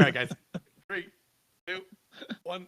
All right, guys. 3, 2, 1.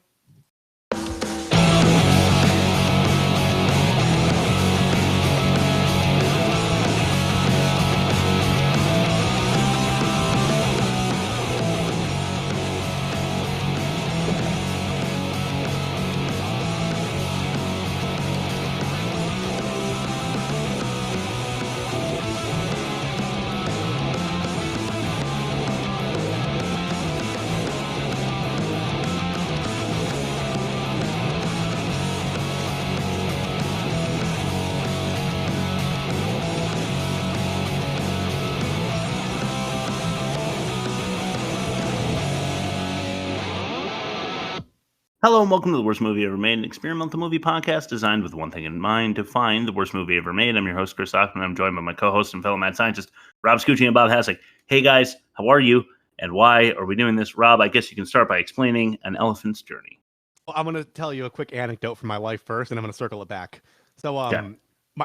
Hello and welcome to The Worst Movie Ever Made, an experimental movie podcast designed with one thing in mind, to find the worst movie ever made. I'm your host, Chris Hockman. I'm joined by my co-host and fellow mad scientist, Rob Scucci and Bob Hassick. Hey guys, how are you? And why are we doing this? Rob, I guess you can start by explaining An Elephant's Journey. Well, I'm going to tell you a quick anecdote from my life first, and I'm going to circle it back. So,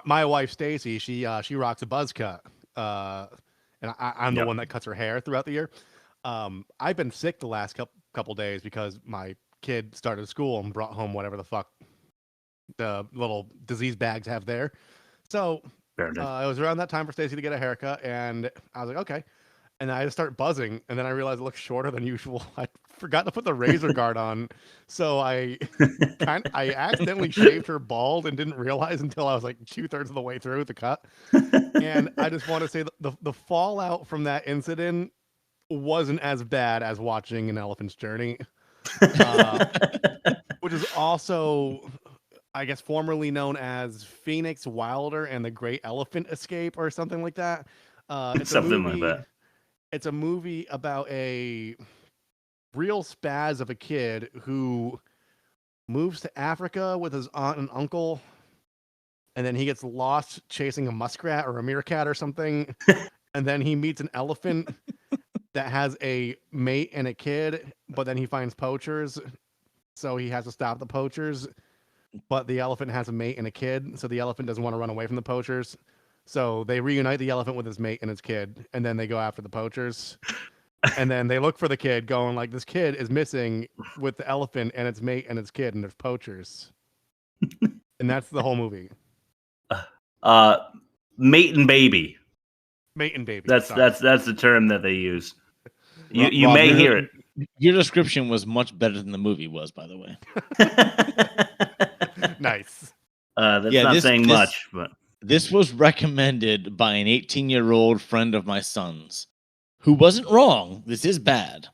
my wife, Stacy, she rocks a buzz cut, and I'm the one that cuts her hair throughout the year. I've been sick the last couple days because my kid started school and brought home whatever the fuck the little disease bags have there. So it was around that time for Stacy to get a haircut, and I was like, okay. And I just start buzzing, and then I realized it looks shorter than usual. I forgot to put the razor guard on, so I accidentally shaved her bald and didn't realize until I was like 2/3 of the way through the cut. And I just want to say the fallout from that incident wasn't as bad as watching An Elephant's Journey. Which is also, I guess, formerly known as Phoenix Wilder and the Great Elephant Escape or something like that. It's something like that. It's a movie about a real spaz of a kid who moves to Africa with his aunt and uncle, and then he gets lost chasing a muskrat or a meerkat or something, and then he meets an elephant that has a mate and a kid, but then he finds poachers, so he has to stop the poachers. But the elephant has a mate and a kid, so the elephant doesn't want to run away from the poachers. So they reunite the elephant with his mate and his kid, and then they go after the poachers. And then they look for the kid, going like, this kid is missing with the elephant and its mate and its kid, and there's poachers. And that's the whole movie. Mate and baby. Mate and baby. That's the term that they use. You Rob, may hear it. Your description was much better than the movie was, by the way. Nice. That's not saying much, but this was recommended by an 18-year-old friend of my son's, who wasn't wrong. This is bad,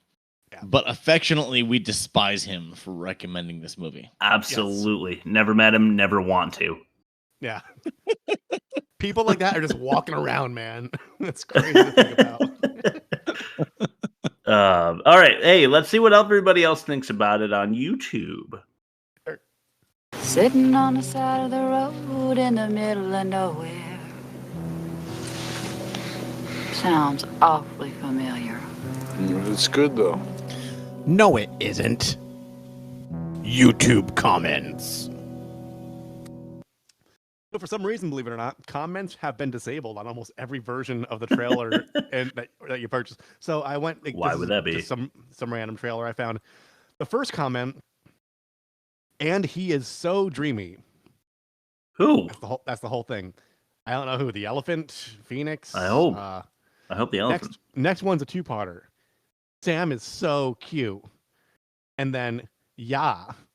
but affectionately, we despise him for recommending this movie. Absolutely, yes. Never met him, never want to. Yeah. People like that are just walking around, man. That's crazy to think about. All right. Hey, let's see what everybody else thinks about it on YouTube. Sitting on the side of the road in the middle of nowhere. Sounds awfully familiar. It's good, though. No, it isn't. YouTube comments. But for some reason, believe it or not, comments have been disabled on almost every version of the trailer and that you purchased. So I went. Why would that be? Some random trailer I found. The first comment, and he is so dreamy. Who? That's the whole thing. I don't know who. The elephant, Phoenix. I hope the elephant. Next one's a two-parter. Sam is so cute, and then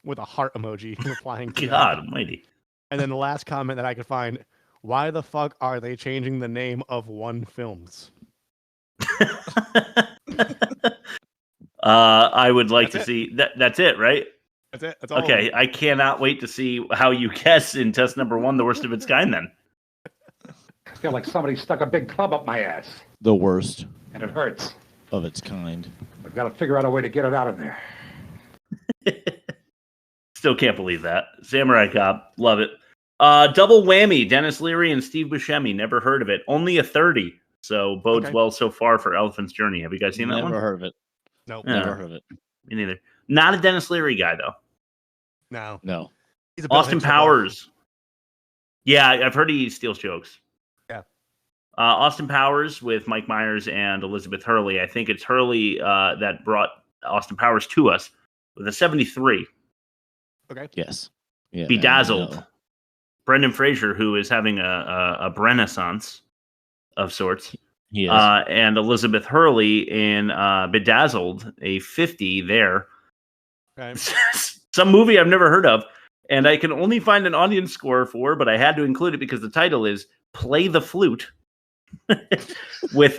with a heart emoji replying to God Almighty. And then the last comment that I could find, why the fuck are they changing the name of One Films? I would like to see that. That's it, right? That's it. That's all. Okay, I cannot wait to see how you guess in test number 1, the worst of its kind, then. I feel like somebody stuck a big club up my ass. The worst. And it hurts. Of its kind. I've got to figure out a way to get it out of there. Still can't believe that. Samurai Cop. Love it. Double whammy. Dennis Leary and Steve Buscemi. Never heard of it. Only a 30. So bodes well so far for Elephant's Journey. Have you guys seen that one? Never heard of it. Nope. Never heard of it. Me neither. Not a Dennis Leary guy, though. No. He's a Austin Powers. Yeah, I've heard he steals jokes. Yeah. Austin Powers with Mike Myers and Elizabeth Hurley. I think it's Hurley that brought Austin Powers to us with a 73. Okay. Yes. Yeah. Bedazzled. No. Brendan Fraser, who is having a renaissance of sorts. He is. And Elizabeth Hurley in Bedazzled, a 50 there. Okay. Some movie I've never heard of, and I can only find an audience score for, but I had to include it because the title is Play the Flute with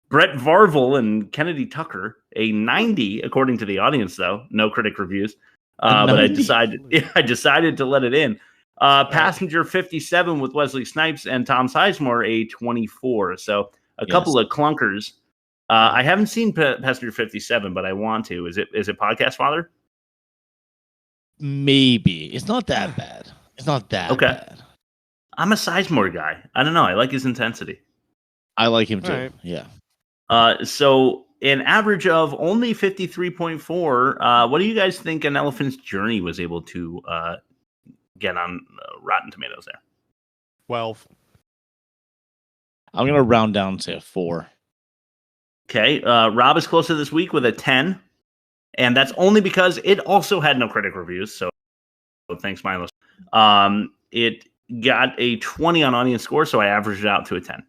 Brett Varvel and Kennedy Tucker, a 90 according to the audience, though. No critic reviews. But I decided to let it in. Passenger 57 with Wesley Snipes and Tom Sizemore, a 24. So a couple of clunkers. I haven't seen Passenger 57, but I want to. Is it Podcast Father? Maybe. It's not that bad. It's not that bad. I'm a Sizemore guy. I don't know. I like his intensity. I like him too. Right. Yeah. So an average of only 53.4. What do you guys think An Elephant's Journey was able to get on Rotten Tomatoes there? 12. I'm going to round down to a 4. Okay. Rob is closer this week with a 10. And that's only because it also had no critic reviews. So thanks, Milo. It got a 20 on audience score, so I averaged it out to a 10.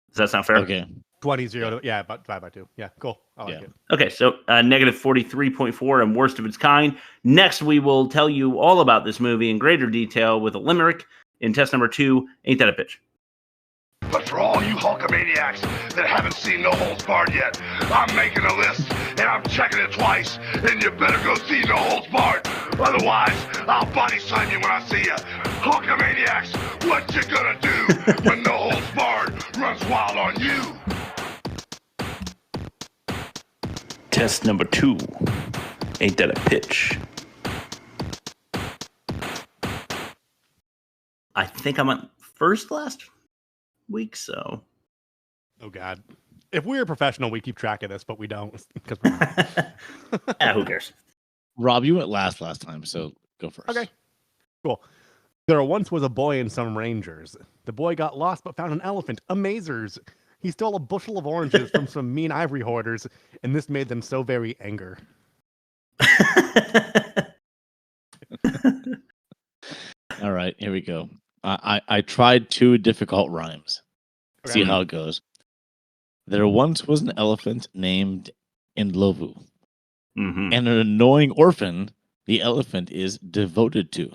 Does that sound fair? Okay. 20-0. Yeah, about 5/2. Yeah, cool. I like it. Okay, so negative 43.4 and worst of its kind. Next, we will tell you all about this movie in greater detail with a limerick in test number 2. Ain't that a bitch? But for all you Hulkamaniacs that haven't seen No Holds Barred yet, I'm making a list, and I'm checking it twice, and you better go see No Holds Barred. Otherwise, I'll body slam you when I see you. Hulkamaniacs, what you gonna do when No Holds Barred runs wild on you? Test number 2. Ain't that a pitch? I think I'm on first last week, so. Oh, God. If we were professional, we keep track of this, but we don't. Because who cares? Rob, you went last time, so go first. Okay. Cool. There once was a boy in some rangers. The boy got lost but found an elephant. Amazers. He stole a bushel of oranges from some mean ivory hoarders, and this made them so very anger. All right, here we go. I tried 2 difficult rhymes. Okay. See how it goes. There once was an elephant named Ndlovu. Mm-hmm. And an annoying orphan the elephant is devoted to.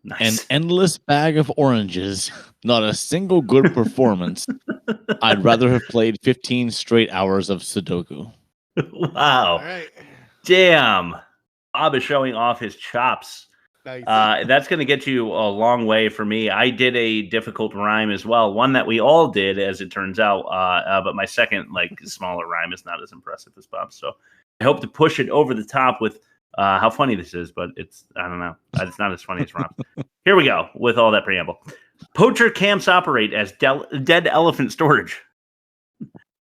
Nice. An endless bag of oranges, not a single good performance. I'd rather have played 15 straight hours of Sudoku. Wow. All right. Damn. Bob is showing off his chops. Nice. That's going to get you a long way for me. I did a difficult rhyme as well, one that we all did, as it turns out. But my second, smaller rhyme is not as impressive as Bob's. So I hope to push it over the top with how funny this is, but I don't know. It's not as funny as Rob. Here we go with all that preamble. Poacher camps operate as dead elephant storage.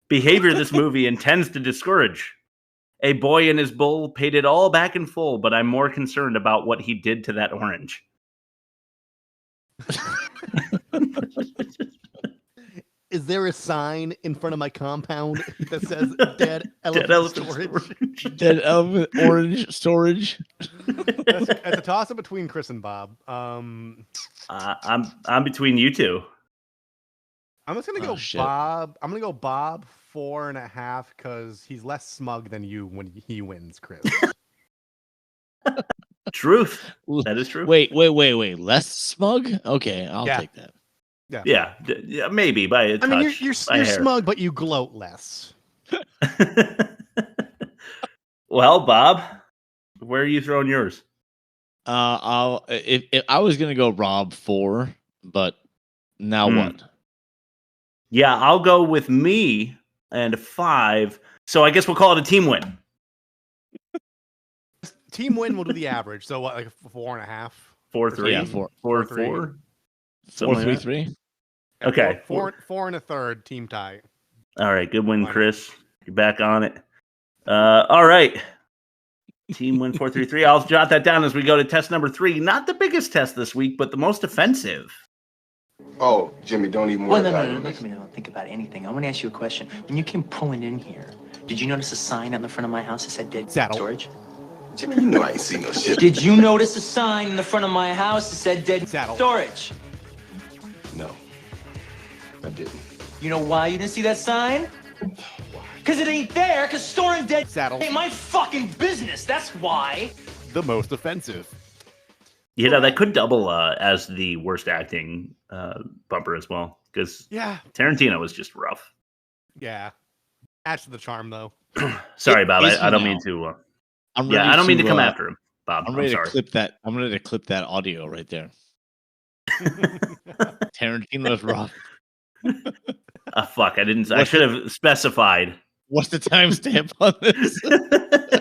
Behavior this movie intends to discourage. A boy and his bull paid it all back in full, but I'm more concerned about what he did to that orange. Is there a sign in front of my compound that sasays dead elephant storage? Dead elephant orange storage. That's a toss-up between Chris and Bob. I'm between you two. I'm just gonna go Bob. I'm gonna go Bob 4.5 because he's less smug than you when he wins, Chris. Truth. That is true. Wait. Less smug? Okay, I'll take that. Yeah, maybe by a touch. I mean, you're smug, but you gloat less. Well, Bob, where are you throwing yours? If I was gonna go Rob 4, but now what? Yeah, I'll go with me and 5. So I guess we'll call it a team win. Team win will do the average. So what, like 4.5? 4-3. Yeah, 4. 4-4. 4-3-3. Okay. 4 1/3 team tie. All right. Good win, Chris. You're back on it. All right. Team win 4-3-3. I'll jot that down as we go to test number 3. Not the biggest test this week, but the most offensive. Oh, Jimmy, don't even worry about it. Look at me. Don't think about anything. I want to ask you a question. When you came pulling in here, Did you notice a sign on the front of my house that said dead Saddle. storage? Jimmy, you know I ain't seen no shit. Did you notice a sign in the front of my house that said dead Saddle. storage? No, I didn't. You know why you didn't see that sign? Because it ain't there, because storing dead Saddle. ain't my fucking business, that's why. The most offensive. You know, that could double as the worst acting bumper as well, because Yeah. Tarantino was just rough. Yeah. Adds to the charm, though. Sorry, Bob. Is I don't he mean now? to. I'm Yeah, ready I don't mean to come uh, after him, Bob. I'm I'm ready to sorry. clip that. I'm ready to clip that audio right there. Tarantino's rough. Fuck, I didn't. I should have specified. What's the timestamp on this?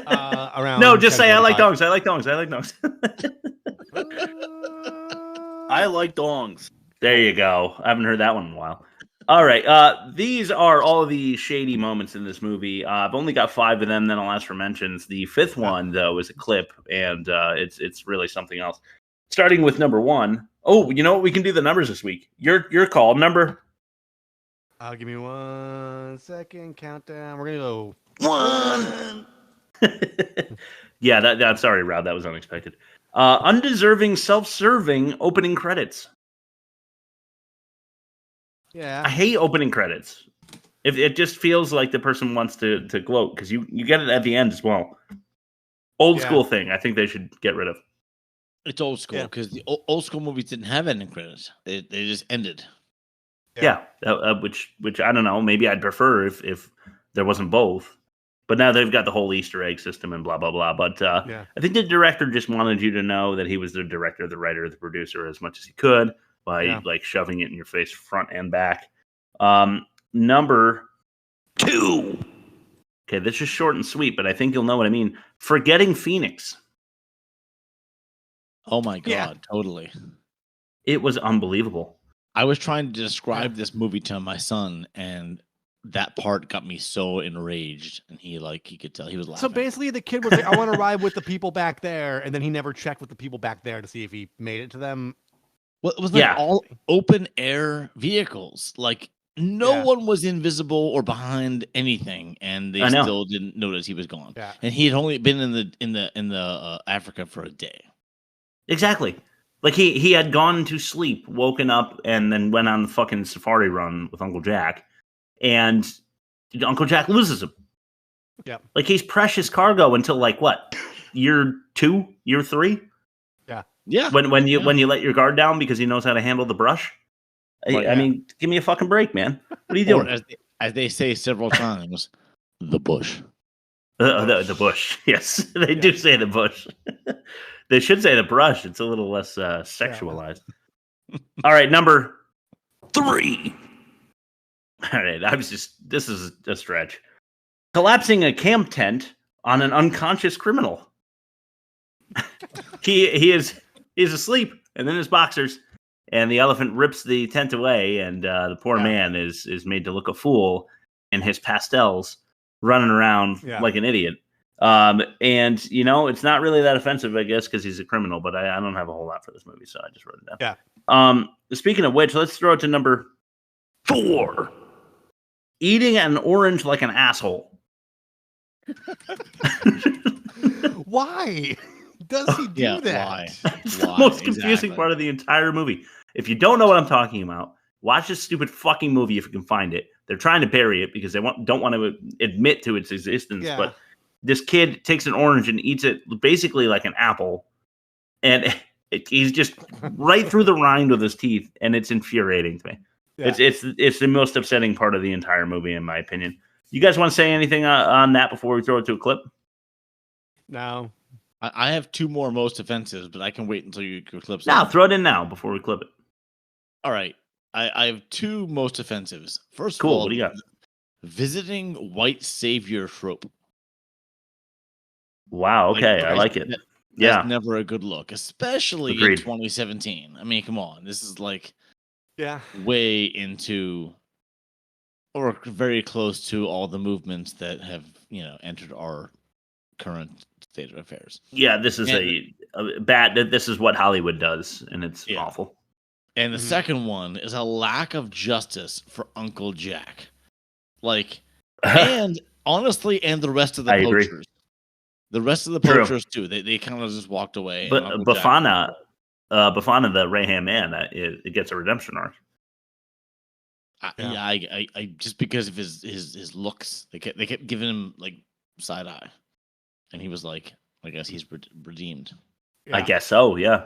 Around No, just say I like 10:45. dogs. I like dogs. I like dogs. I like dongs. There you go. I haven't heard that one in a while. All right. These are all the shady moments in this movie. I've only got 5 of them. Then I'll ask for mentions. The 5th one, though, is a clip, and it's really something else. Starting with number 1. Oh, you know what? We can do the numbers this week. Your call. Number. Give me 1 second. Countdown. We're gonna go 1. Yeah. That. Sorry, Rob. That was unexpected. Undeserving, self-serving opening credits. Yeah. I hate opening credits. If it just feels like the person wants to gloat, because you get it at the end as well. Old school thing. I think they should get rid of. It's old school because the old school movies didn't have ending credits. They just ended. Yeah, which I don't know. Maybe I'd prefer if there wasn't both. But now they've got the whole Easter egg system and blah blah blah. But I think the director just wanted you to know that he was the director, the writer, the producer as much as he could by like shoving it in your face, front and back. Number 2. Okay, this is short and sweet, but I think you'll know what I mean. Forgetting Phoenix. Oh my god, totally. It was unbelievable. I was trying to describe this movie to my son, and that part got me so enraged, and he could tell he was laughing. So basically, the kid was like, "I want to ride with the people back there," and then he never checked with the people back there to see if he made it to them. Well, it was like all open air vehicles. Like no one was invisible or behind anything, and they still didn't notice he was gone. Yeah. And he had only been in the Africa for a day. Exactly. Like he had gone to sleep, woken up, and then went on the fucking safari run with Uncle Jack, and Uncle Jack loses him. Yeah. Like he's precious cargo until like what? Year 2, year 3? Yeah. Yeah. When you let your guard down because he knows how to handle the brush. I mean, give me a fucking break, man. What are you doing? Or as they say several times, the bush. The bush. Yes, they do say the bush. They should say the brush. It's a little less sexualized. All right, number 3. All right, this is a stretch. Collapsing a camp tent on an unconscious criminal. He is asleep, and then his boxers, and the elephant rips the tent away, and the poor man is made to look a fool in his pastels, running around like an idiot. And you know, it's not really that offensive, I guess, because he's a criminal, but I don't have a whole lot for this movie, so I just wrote it down. Yeah. Speaking of which, let's throw it to number 4. Eating an orange like an asshole. Why does he do that? Why? It's the most confusing part of the entire movie. If you don't know what I'm talking about, watch this stupid fucking movie if you can find it. They're trying to bury it because they don't want to admit to its existence. Yeah. But this kid takes an orange and eats it basically like an apple, and he's just right through the rind with his teeth, and it's infuriating to me. Yeah. It's the most upsetting part of the entire movie, in my opinion. You guys want to say anything on that before we throw it to a clip? No. I have 2 more most offensives, but I can wait until you clip. No, throw it in now before we clip it. All right. I have 2 most offensives. First cool. of all, What do you got? Visiting white savior trope. Wow. Okay, I like it. That's never a good look, especially Agreed. in 2017. I mean, come on. This is like way into or very close to all the movements that have, entered our current state of affairs. Yeah, this is a bad. This is what Hollywood does, and it's awful. And the second one is a lack of justice for Uncle Jack. Like, and honestly, and the rest of the I agree. poachers. The rest of the True. poachers too. They kind of just walked away. But and Uncle Jack- Bafana, the Raham man, it gets a redemption arc. I just because of his looks, they kept giving him like side eye, and he was like, I guess he's redeemed. Yeah. I guess so. Yeah.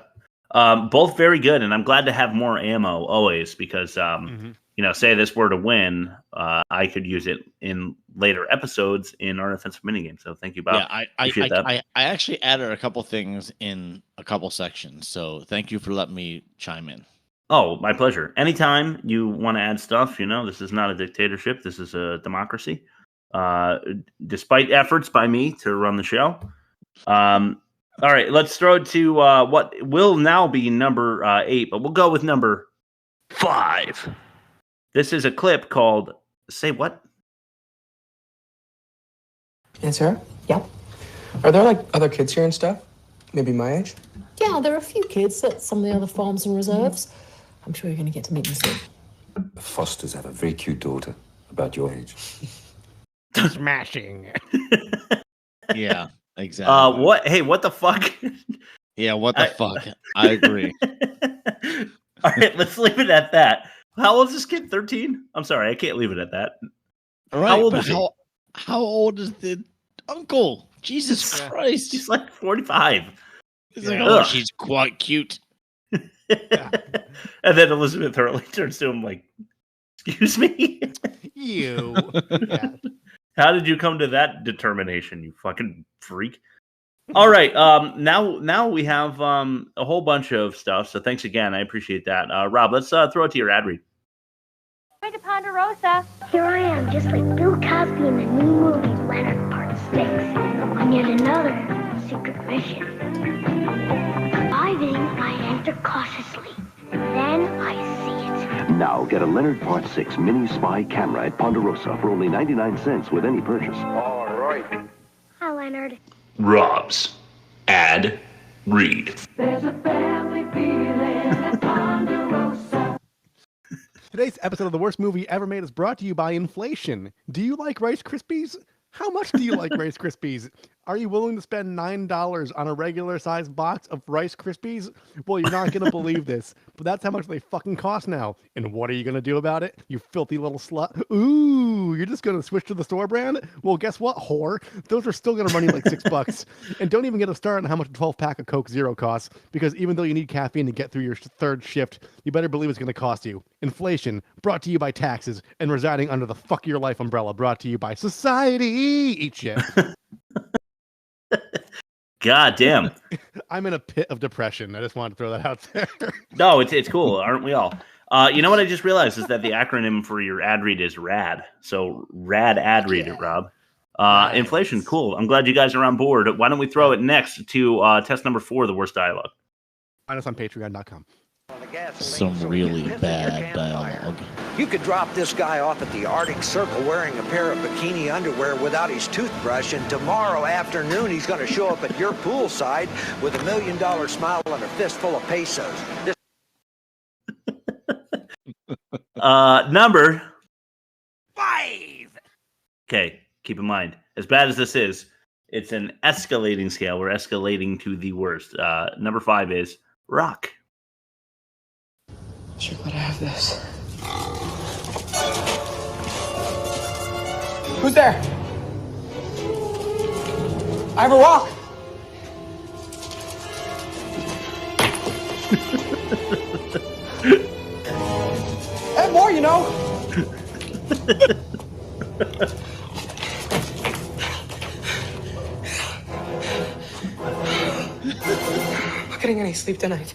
Both very good, and I'm glad to have more ammo always because say this were to win, I could use it in later episodes in our offensive minigame. So thank you, Bob. Yeah, I actually added a couple things in a couple sections. So thank you for letting me chime in. Oh, my pleasure. Anytime you want to add stuff, this is not a dictatorship. This is a democracy. Despite efforts by me to run the show. All right, let's throw it to what will now be number 8, but we'll go with number 5. This is a clip called Say What? Hey, Sarah? Yeah? Are there, other kids here and stuff? Maybe my age? Yeah, there are a few kids at some of the other farms and reserves. I'm sure you're going to get to meet them soon. The Fosters have a very cute daughter about your age. Smashing. Yeah, exactly. What? Hey, what the fuck? Yeah, what the fuck? I agree. All right, let's leave it at that. How old is this kid? 13? I'm sorry, I can't leave it at that. All right, how old is he? How old is the uncle? Jesus Christ. He's like 45. He's like, oh, she's quite cute. And then Elizabeth Hurley turns to him like, excuse me? You. Yeah. How did you come to that determination, you fucking freak? All right, now we have a whole bunch of stuff, so thanks again. I appreciate that. Rob, let's throw it to your ad read. Way to Ponderosa. Here I am, just like Bill Cosby in the new movie Leonard Part 6, on yet another secret mission. Arriving, I enter cautiously. Then I see it. Now get a Leonard Part 6 mini spy camera at Ponderosa for only 99 cents with any purchase. All right. Hi, Leonard. Rob's ad read. There's a family feeling at Ponderosa. Today's episode of The Worst Movie Ever Made is brought to you by inflation. Do you like Rice Krispies? How much do you like Rice Krispies? Are you willing to spend $9 on a regular sized box of Rice Krispies? Well, you're not going to believe this, but that's how much they fucking cost now. And what are you going to do about it, you filthy little slut? Ooh, you're just going to switch to the store brand? Well, guess what, whore? Those are still going to run you like $6. And don't even get a start on how much a 12-pack of Coke Zero costs, because even though you need caffeine to get through your third shift, you better believe it's going to cost you. Inflation, brought to you by taxes, and residing under the fuck your life umbrella, brought to you by society. Eat shit. God damn. I'm in a pit of depression. I just wanted to throw that out there. No, it's cool, aren't we all? You know what I just realized is that the acronym for your ad read is RAD. So RAD ad read, Rob. Nice. Inflation, cool. I'm glad you guys are on board. Why don't we throw it next to test number 4, the worst dialogue. Find us on patreon.com. Some really bad dialogue. You could drop this guy off at the Arctic Circle wearing a pair of bikini underwear without his toothbrush, and tomorrow afternoon he's going to show up at your poolside with $1 million smile and a fistful of pesos. Number 5. Okay, keep in mind, as bad as this is, it's an escalating scale. We're escalating to the worst. Number 5 is rock. Sure glad I have this. Who's there? I have a rock. And more, you know. Not getting any sleep tonight.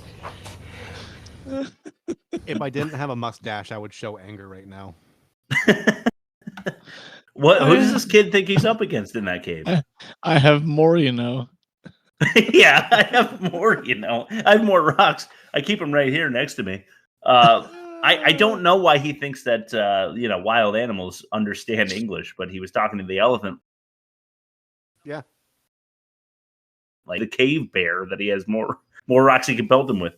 If I didn't have a mustache, I would show anger right now. Who does this kid think he's up against in that cave? I have more, you know. Yeah, I have more, you know. I have more rocks. I keep them right here next to me. I don't know why he thinks that wild animals understand English, but he was talking to the elephant. Yeah. Like the cave bear that he has more rocks he can pelt him with.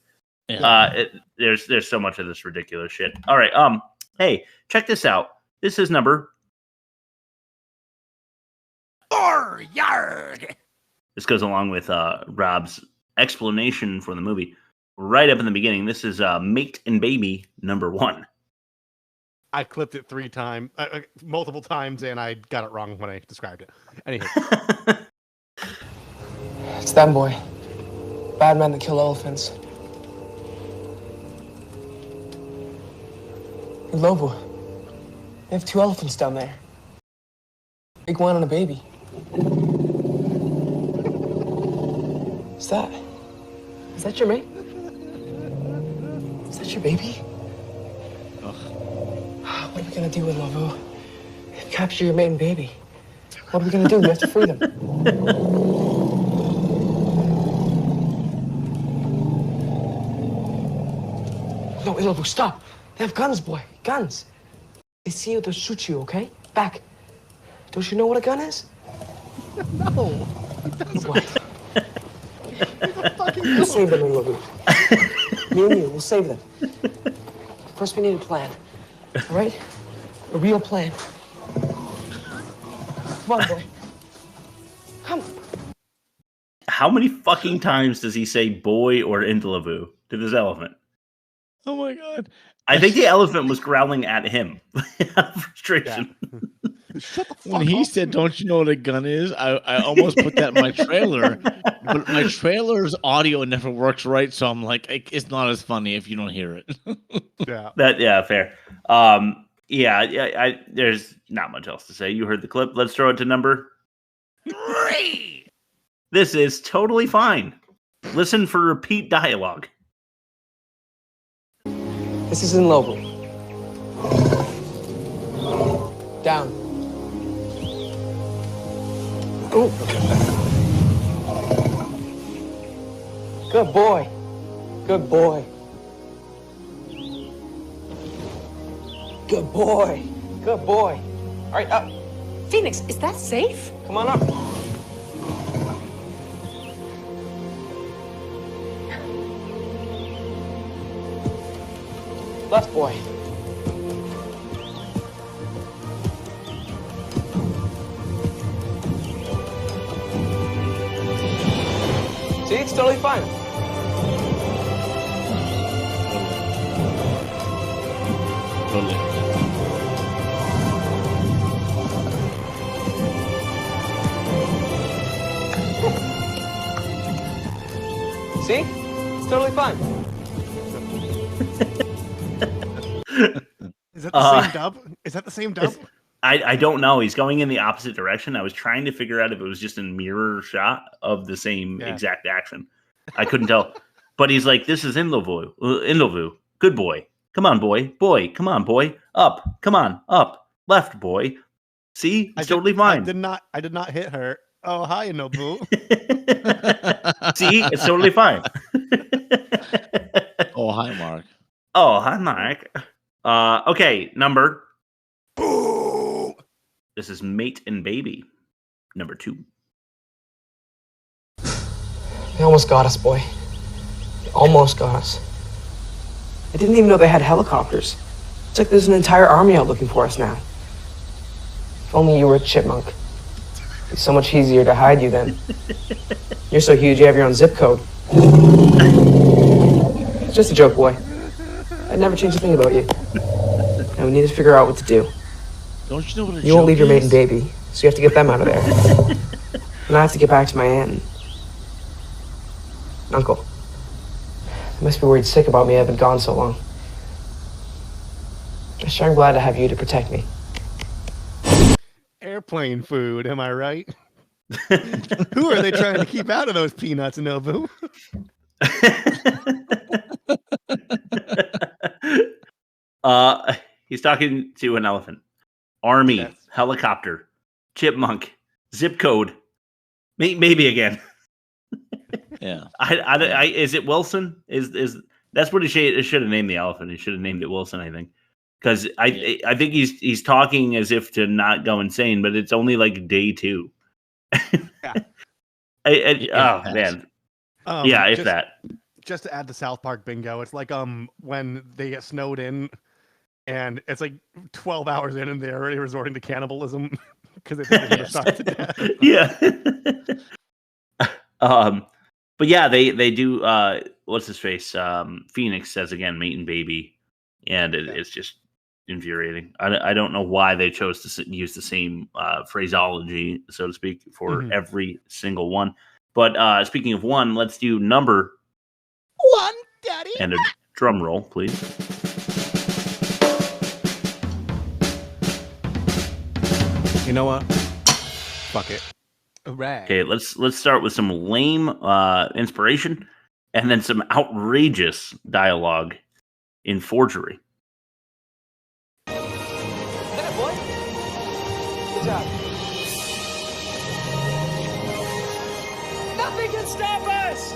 Yeah. There's so much of this ridiculous shit. All right. Hey, check this out. This is number Yarg! This goes along with Rob's explanation for the movie. Right up in the beginning, this is Mate and Baby number 1. I clipped it 3 times, multiple times, and I got it wrong when I described it. Anyway. It's them, boy. Bad men that kill elephants. In Lobo, they have 2 elephants down there. Big one and a baby. Is that your mate? Is that your baby? Ugh. What are we gonna do in Lobo? Capture your mate and baby. What are we gonna do? We have to free them. No, Lobo, stop. They have guns, boy. Guns. They see you, they'll shoot you, okay? Back. Don't you know what a gun is? No. What? We'll save them, Lobo. Me and you, we'll save them. First, we need a plan. All right? A real plan. Come on, boy. Come. How many fucking times does he say boy or Indalavu to this elephant? Oh my god. I think the elephant was growling at him out of frustration. Yeah. Shut the fuck When he up. said, "Don't you know what a gun is?" I almost put that in my trailer, but my trailer's audio never works right, so I'm like, it's not as funny if you don't hear it. Yeah. Fair. There's not much else to say. You heard the clip. Let's throw it to number 3. This is totally fine. Listen for repeat dialogue. This is in Lobo. Down. Oh. Good boy. Good boy. Good boy. Good boy. All right, up. Phoenix, is that safe? Come on up. Left, boy. See, it's totally fine. Totally. See? It's totally fine. Is that the same dub? Is that the same dub? I don't know. He's going in the opposite direction. I was trying to figure out if it was just a mirror shot of the same exact action. I couldn't tell. But he's like, this is Indalvu. Good boy. Come on, boy. Boy, come on, boy. Up. Come on. Up. Left, boy. See? It's totally fine. I did not hit her. Oh, hi, Nobu. See? It's totally fine. Oh, hi, Mark. Oh, hi, Mark. Okay, number. This is Mate and Baby, number 2. They almost got us, boy. They almost got us. I didn't even know they had helicopters. It's like there's an entire army out looking for us now. If only you were a chipmunk. It'd be so much easier to hide you then. You're so huge you have your own zip code. It's just a joke, boy. I'd never change a thing about you. Now we need to figure out what to do. Don't you know what a You won't joke leave your mate is? and baby, so you have to get them out of there. And I have to get back to my aunt and uncle. They must be worried sick about me. I've been gone so long. I'm sure I'm glad to have you to protect me. Airplane food, am I right? Who are they trying to keep out of those peanuts, Nobu? He's talking to an elephant. Army, helicopter, chipmunk, zip code. Maybe again. Yeah. Is it Wilson? Is that's what he should have named the elephant. He should have named it Wilson, I think. Because I think he's talking as if to not go insane, but it's only like day 2. Man. If that. Just to add to South Park bingo, it's like when they get snowed in, and it's like 12 hours in, and they're already resorting to cannibalism because they think they're going to starve to death. Yeah. But yeah, they do. What's his face? Phoenix says again, "mate and baby," and it's just infuriating. I don't know why they chose to use the same phraseology, so to speak, for every single one. But speaking of one, let's do number one, Daddy. And a drum roll, please. You know what? Fuck it. Right. Okay, let's start with some lame inspiration, and then some outrageous dialogue in forgery. That boy. Good job. Nothing can stop us.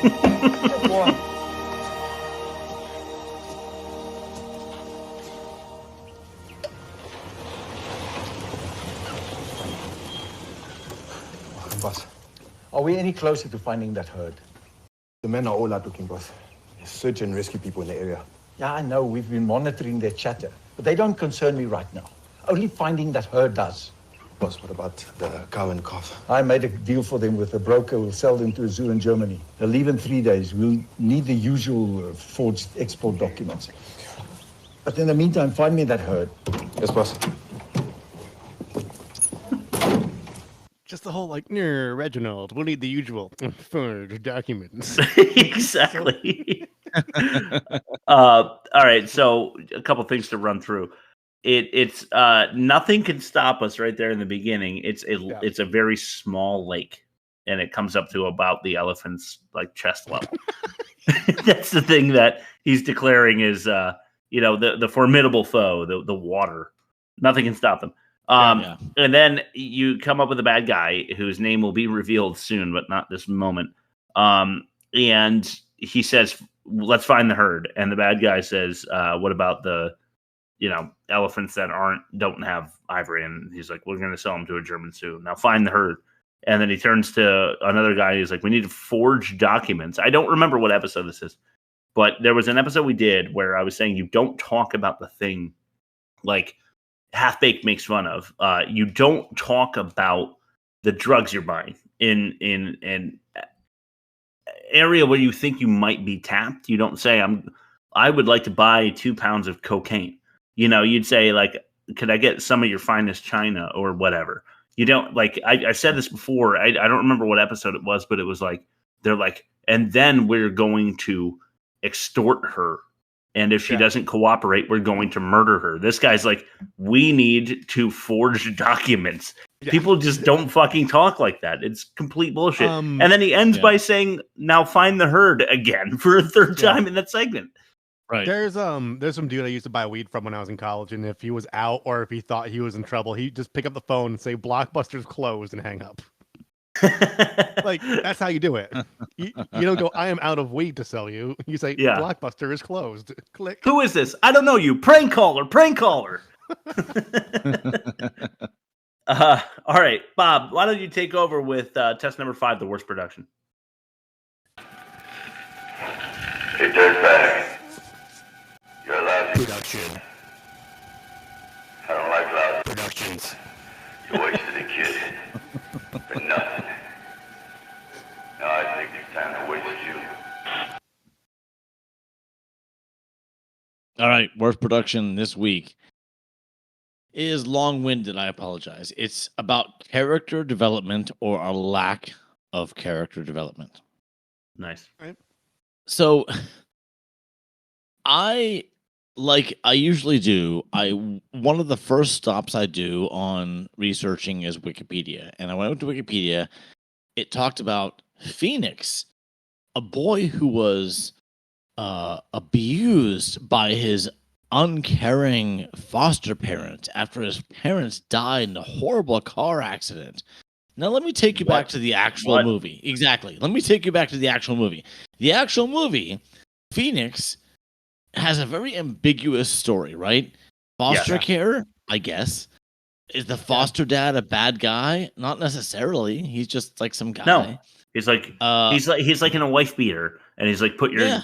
Good boy. Boss, are we any closer to finding that herd? The men are all out looking, boss. Search and rescue people in the area. Yeah, I know. We've been monitoring their chatter. But they don't concern me right now. Only finding that herd does. Boss, what about the cow and calf? I made a deal for them with a broker. We'll sell them to a zoo in Germany. They'll leave in 3 days. We'll need the usual forged export documents. But in the meantime, find me that herd. Yes, boss. Just the whole Reginald, we'll need the usual forged documents. Exactly. All right, so a couple things to run through. It's nothing can stop us right there in the beginning. It's a very small lake, and it comes up to about the elephant's chest level. That's the thing that he's declaring is the formidable foe, the water. Nothing can stop them. And then you come up with a bad guy whose name will be revealed soon, but not this moment. And he says, "Let's find the herd." And the bad guy says, "What about the elephants that don't have ivory?" And he's like, "We're going to sell them to a German zoo. Now find the herd." And then he turns to another guy. He's like, "We need to forge documents." I don't remember what episode this is, but there was an episode we did where I was saying you don't talk about the thing Half Baked makes fun of. You don't talk about the drugs you're buying in an area where you think you might be tapped. You don't say, I would like to buy 2 pounds of cocaine. You'd say could I get some of your finest china or whatever? You don't I said this before. I don't remember what episode it was, but it was they're and then we're going to extort her. And if she doesn't cooperate, we're going to murder her. This guy's we need to forge documents. Yeah. People just don't fucking talk like that. It's complete bullshit. And then he ends by saying, "Now find the herd" again for a third time in that segment. Right. There's some dude I used to buy weed from when I was in college, and if he was out or if he thought he was in trouble, he'd just pick up the phone and say, "Blockbuster's closed," and hang up. That's how you do it. You don't go, "I am out of weed to sell you." You say, "Blockbuster is closed." Click. Who is this? I don't know you. Prank caller. All right, Bob, why don't you take over with test number 5, the worst production? Hey, dirtbag. You're allowed to. Production. I don't like loud productions. You wasted a kid. For nothing. Now I think it's time to waste you. All right, worst production this week is long-winded. I apologize. It's about character development or a lack of character development. Nice. Right. So I usually do. One of the first stops I do on researching is Wikipedia. And I went to Wikipedia. It talked about Phoenix, a boy who was abused by his uncaring foster parent after his parents died in a horrible car accident. Now, let me take you back to the actual movie. Exactly. Let me take you back to the actual movie. The actual movie, Phoenix, has a very ambiguous story, right? Foster care, I guess. Is the foster dad a bad guy? Not necessarily. He's just some guy. No. He's he's in a wife beater, and he's put your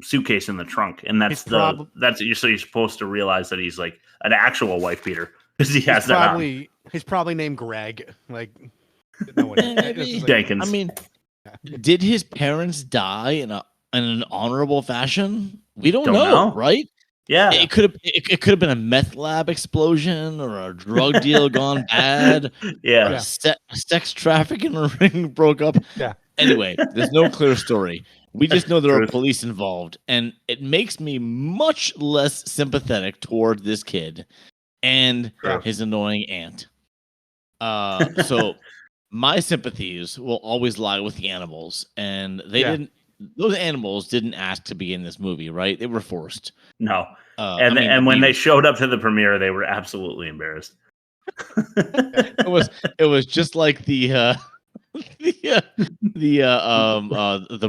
suitcase in the trunk, and so you're supposed to realize that he's an actual wife beater. Because he has he's probably named Greg. Like, no one. Jenkins. I mean, did his parents die in an honorable fashion? We don't know, right? Yeah, it could have been a meth lab explosion or a drug deal gone bad. Yeah, or a sex trafficking ring broke up. Yeah. Anyway, there's no clear story. We just know there are police involved, and it makes me much less sympathetic toward this kid and his annoying aunt. So my sympathies will always lie with the animals, and those animals didn't ask to be in this movie, right? They were forced. No. And when they showed up to the premiere, they were absolutely embarrassed. It was just like the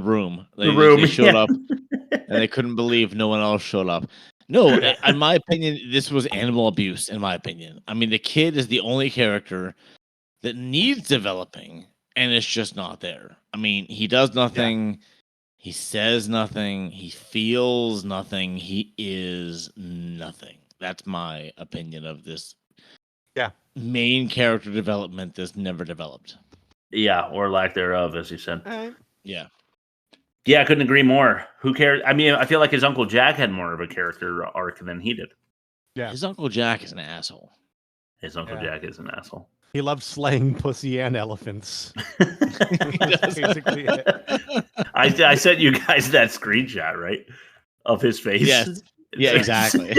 room. They showed up and they couldn't believe no one else showed up. No, in my opinion, this was animal abuse. In my opinion, I mean, the kid is the only character that needs developing, and it's just not there. I mean, he does nothing. Yeah. He says nothing. He feels nothing. He is nothing. That's my opinion of this. Yeah. Main character development that's never developed. Yeah, or lack thereof, as you said. Yeah. Yeah, I couldn't agree more. Who cares? I mean, I feel like his Uncle Jack had more of a character arc than he did. Yeah. His Uncle Jack is an asshole. His Uncle Jack is an asshole. He loves slaying pussy and elephants. That's basically it. I sent you guys that screenshot, right? Of his face. Yes. Yeah, exactly.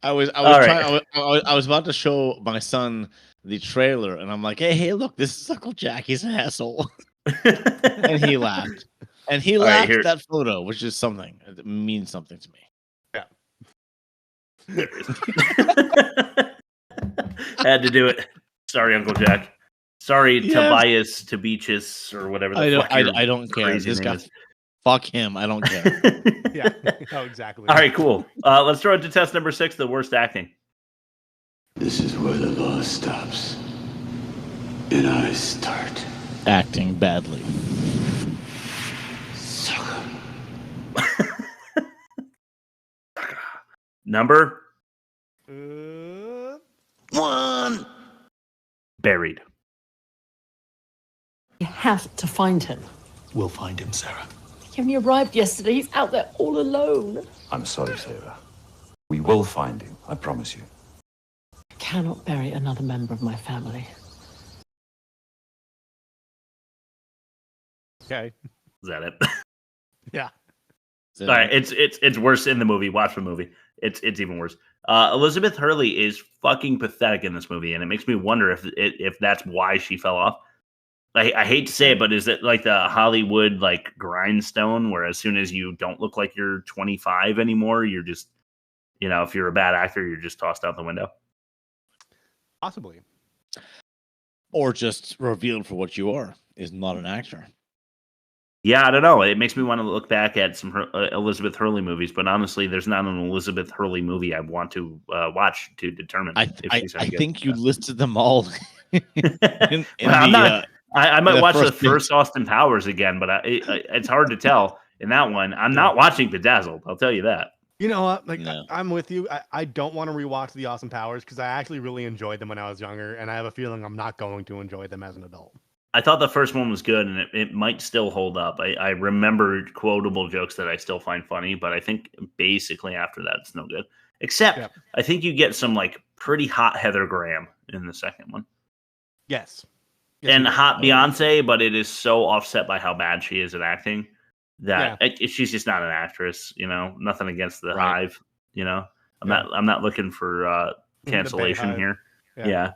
I was about to show my son the trailer, and I'm like, hey, look, this is Uncle Jack. He's an asshole. And he laughed. And he laughed at that photo, which is something. It means something to me. Yeah. Had to do it. Sorry, Uncle Jack. Sorry, Tobias, Tobichus, or whatever the fuck. I don't care. This guy, fuck him. I don't care. Yeah. Oh, exactly. All right, cool. Let's throw it to test number 6, the worst acting. This is where the law stops. And I start. Acting badly. Number 1. Buried. You have to find him. We'll find him, Sarah. He only arrived yesterday. He's out there all alone. I'm sorry, Sarah. We will find him, I promise you. I cannot bury another member of my family. Okay. Is that it? Yeah. All right, it's worse in the movie. Watch the movie. It's even worse. Elizabeth Hurley is fucking pathetic in this movie, and it makes me wonder if that's why she fell off. I hate to say it, but is it like the Hollywood like grindstone, where as soon as you don't look like you're 25 anymore, you're just, if you're a bad actor, you're just tossed out the window? Possibly. Or just revealed for what you are, is not an actor. Yeah, I don't know. It makes me want to look back at some Elizabeth Hurley movies, but honestly, there's not an Elizabeth Hurley movie I want to watch to determine. I think you listed them all. I might watch the first Austin Powers again, but it's hard to tell in that one. I'm not watching Bedazzled. I'll tell you that. You know what? I'm with you. I don't want to rewatch the Austin Powers because I actually really enjoyed them when I was younger, and I have a feeling I'm not going to enjoy them as an adult. I thought the first one was good, and it might still hold up. I remember quotable jokes that I still find funny, but I think basically after that, it's no good. Except, I think you get some like pretty hot Heather Graham in the second one. Yes. And hot Beyonce, but it is so offset by how bad she is at acting that she's just not an actress. Nothing against the Hive. I'm not looking for cancellation here. Yeah.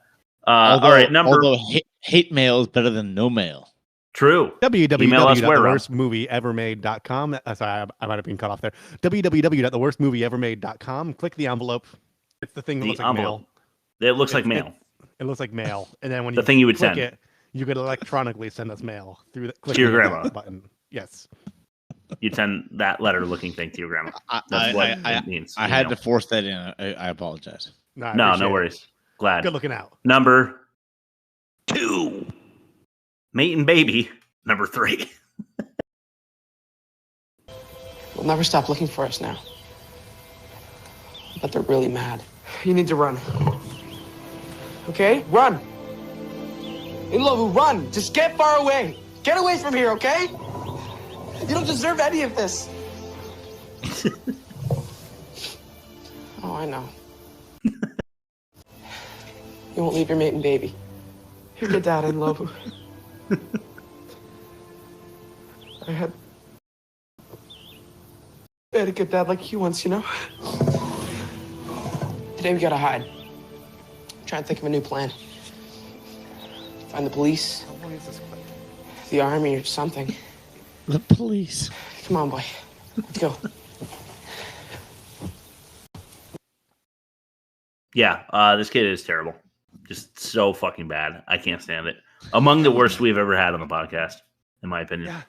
All right. Although hate mail is better than no mail. True. www.theworstmovieevermade.com. Sorry, I might have been cut off there. www.theworstmovieevermade.com. Click the envelope. It's the thing that looks like mail. It looks like mail. It looks like mail, and then when the thing you would click send it, you could electronically send us mail through to your grandma button. Yes. You'd send that letter-looking thing to your grandma. That's what it means. I had to force that in. I apologize. No worries. Glad. Good looking out. Number 2. Mate and Baby. Number 3. They'll never stop looking for us now. But they're really mad. You need to run. Okay? Run. Inlovu, run. Just get far away. Get away from here, okay? You don't deserve any of this. Oh, I know. You won't leave your mate and baby. You're good dad, Inlovu. I had a good dad like you once, you know? Today we gotta hide. Try and think of a new plan. Find the police, the army, or something. The police. Come on, boy. Let's go. Yeah, this kid is terrible. Just so fucking bad. I can't stand it. Among the worst we've ever had on the podcast, in my opinion. Yeah.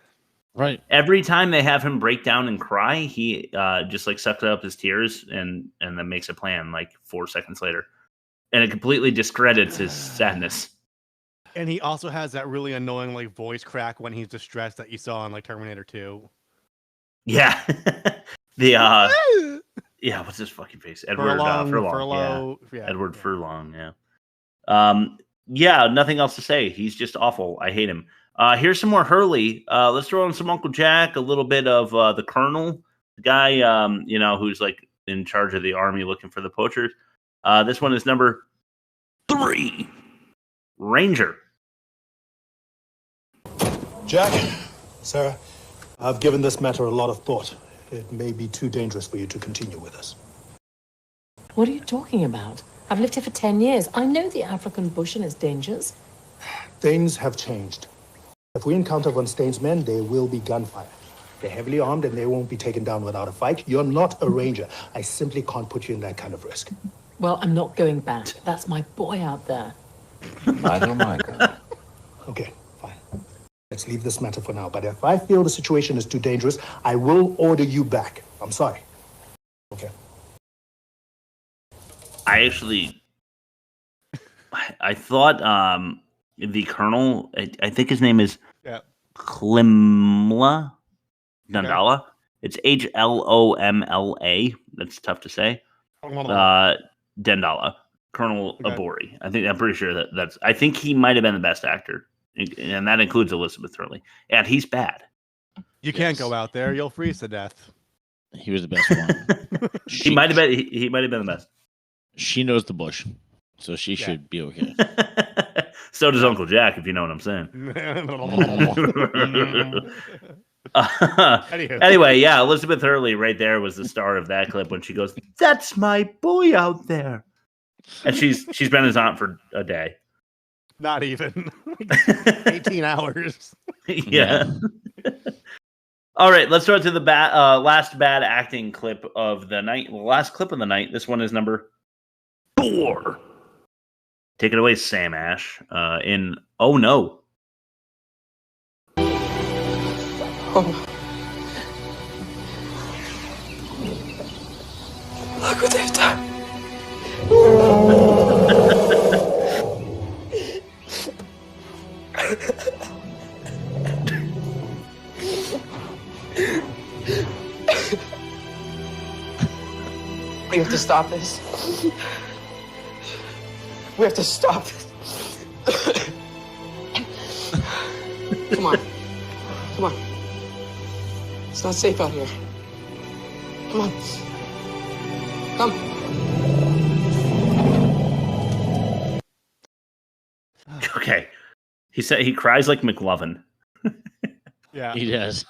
Right. Every time they have him break down and cry, he just like sucks up his tears and then makes a plan like 4 seconds later. And it completely discredits his sadness. And he also has that really annoying like voice crack when he's distressed that you saw in like Terminator 2. Yeah. Yeah, what's his fucking face? Edward Furlong. Yeah. Edward Furlong, yeah. Yeah, nothing else to say. He's just awful. I hate him. Here's some more Hurley. Let's throw in some Uncle Jack, a little bit of the Colonel, the guy, who's like in charge of the army looking for the poachers. This one is number 3, Ranger. Jack, Sarah, I've given this matter a lot of thought. It may be too dangerous for you to continue with us. What are you talking about? I've lived here for 10 years. I know the African bush and its dangers. Things have changed. If we encounter Von Stein's men, there will be gunfire. They're heavily armed and they won't be taken down without a fight. You're not a ranger. I simply can't put you in that kind of risk. Well, I'm not going back. That's my boy out there. I don't mind. Okay, fine. Let's leave this matter for now. But if I feel the situation is too dangerous, I will order you back. I'm sorry. Okay. I thought the Colonel, I think his name is Klimla Dundala. It's Hlomla. That's tough to say. Dendala. Colonel Abori. I'm pretty sure that's. I think he might have been the best actor, and that includes Elizabeth Hurley. And he's bad. You can't go out there; you'll freeze to death. He was the best one. He might have been. He might have been the best. She knows the bush, so she should be okay. So does Uncle Jack, if you know what I'm saying. Anyway, yeah, Elizabeth Hurley right there was the star of that clip when she goes, "That's my boy out there," and she's been his aunt for a day. Not even 18 hours. Yeah. All right, let's start to the last bad acting clip of the night. The last clip of the night. This one is number 4. Take it away, Sam Ash. In Oh No. Look what they've done. We have to stop this. We have to stop this. Come on. Come on. It's not safe out here. Come on. Come. Okay. He said he cries like McLovin. Yeah. He does.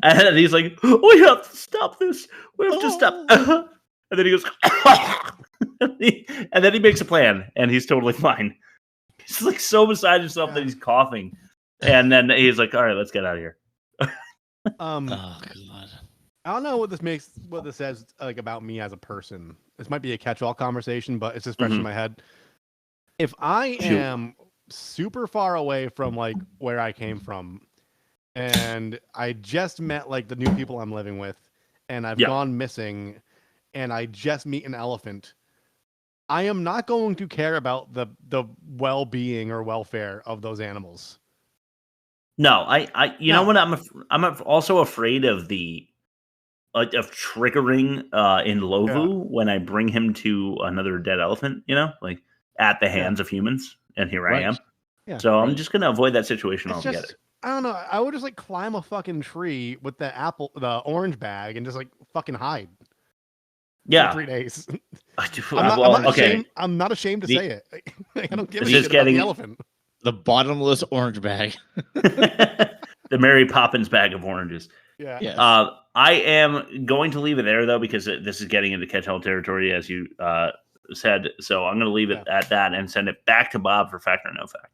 And he's like, "We have to stop this. We have to stop." And then he goes, and then he makes a plan, and he's totally fine. He's like so beside himself that he's coughing. And then he's like, "All right, let's get out of here." Oh God. I don't know what this says like about me as a person. This might be a catch-all conversation, but it's just fresh in my head. If I am super far away from like where I came from, and I just met like the new people I'm living with, and I've gone missing, and I just meet an elephant, I am not going to care about the well-being or welfare of those animals. No, you know what? I'm also afraid of the of triggering in Lovu when I bring him to another dead elephant. You know, like at the hands of humans, and here I am. Yeah. So I'm just gonna avoid that situation It's altogether. just, I don't know. I would just like climb a fucking tree with the orange bag, and just like fucking hide. Yeah. For 3 days. Okay. I'm not ashamed to say it. I don't give a This shit is about the getting- elephant. The bottomless orange bag. The Mary Poppins bag of oranges. Yeah. Yes. I am going to leave it there though, because this is getting into catch-all territory, as you said. So I'm going to leave it at that and send it back to Bob for fact or no fact.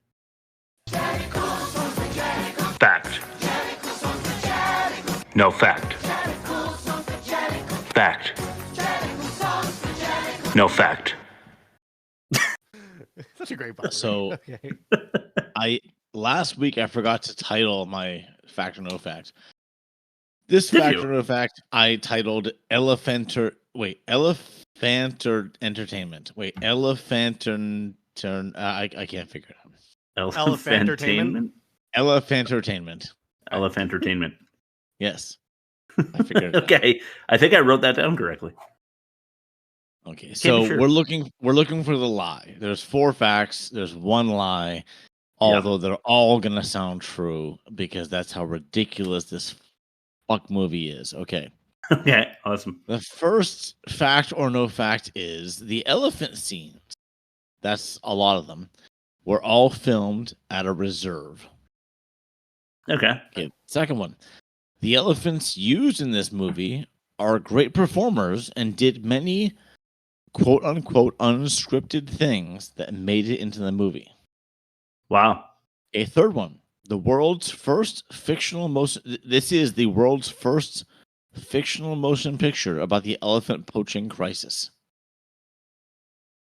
Fact. No fact. Fact. No fact. Such a great book. So Okay. last week I forgot to title my fact or no fact. This Did fact you? or no fact I titled Elephanter Entertainment. I can't figure it out. Elephantainment? Elephantertainment. Elephantertainment. Yes. I figured it out. Okay. I think I wrote that down correctly. Okay, Can't so be sure. we're looking for the lie. There's 4 facts, there's 1 lie, although they're all gonna sound true because that's how ridiculous this fuck movie is. Okay. Okay, awesome. The first fact or no fact is the elephant scenes. That's a lot of them. Were all filmed at a reserve. Okay. Okay. Second one. The elephants used in this movie are great performers and did many quote unquote unscripted things that made it into the movie. Wow. A third one. The world's first fictional motion. This is the world's first fictional motion picture about the elephant poaching crisis.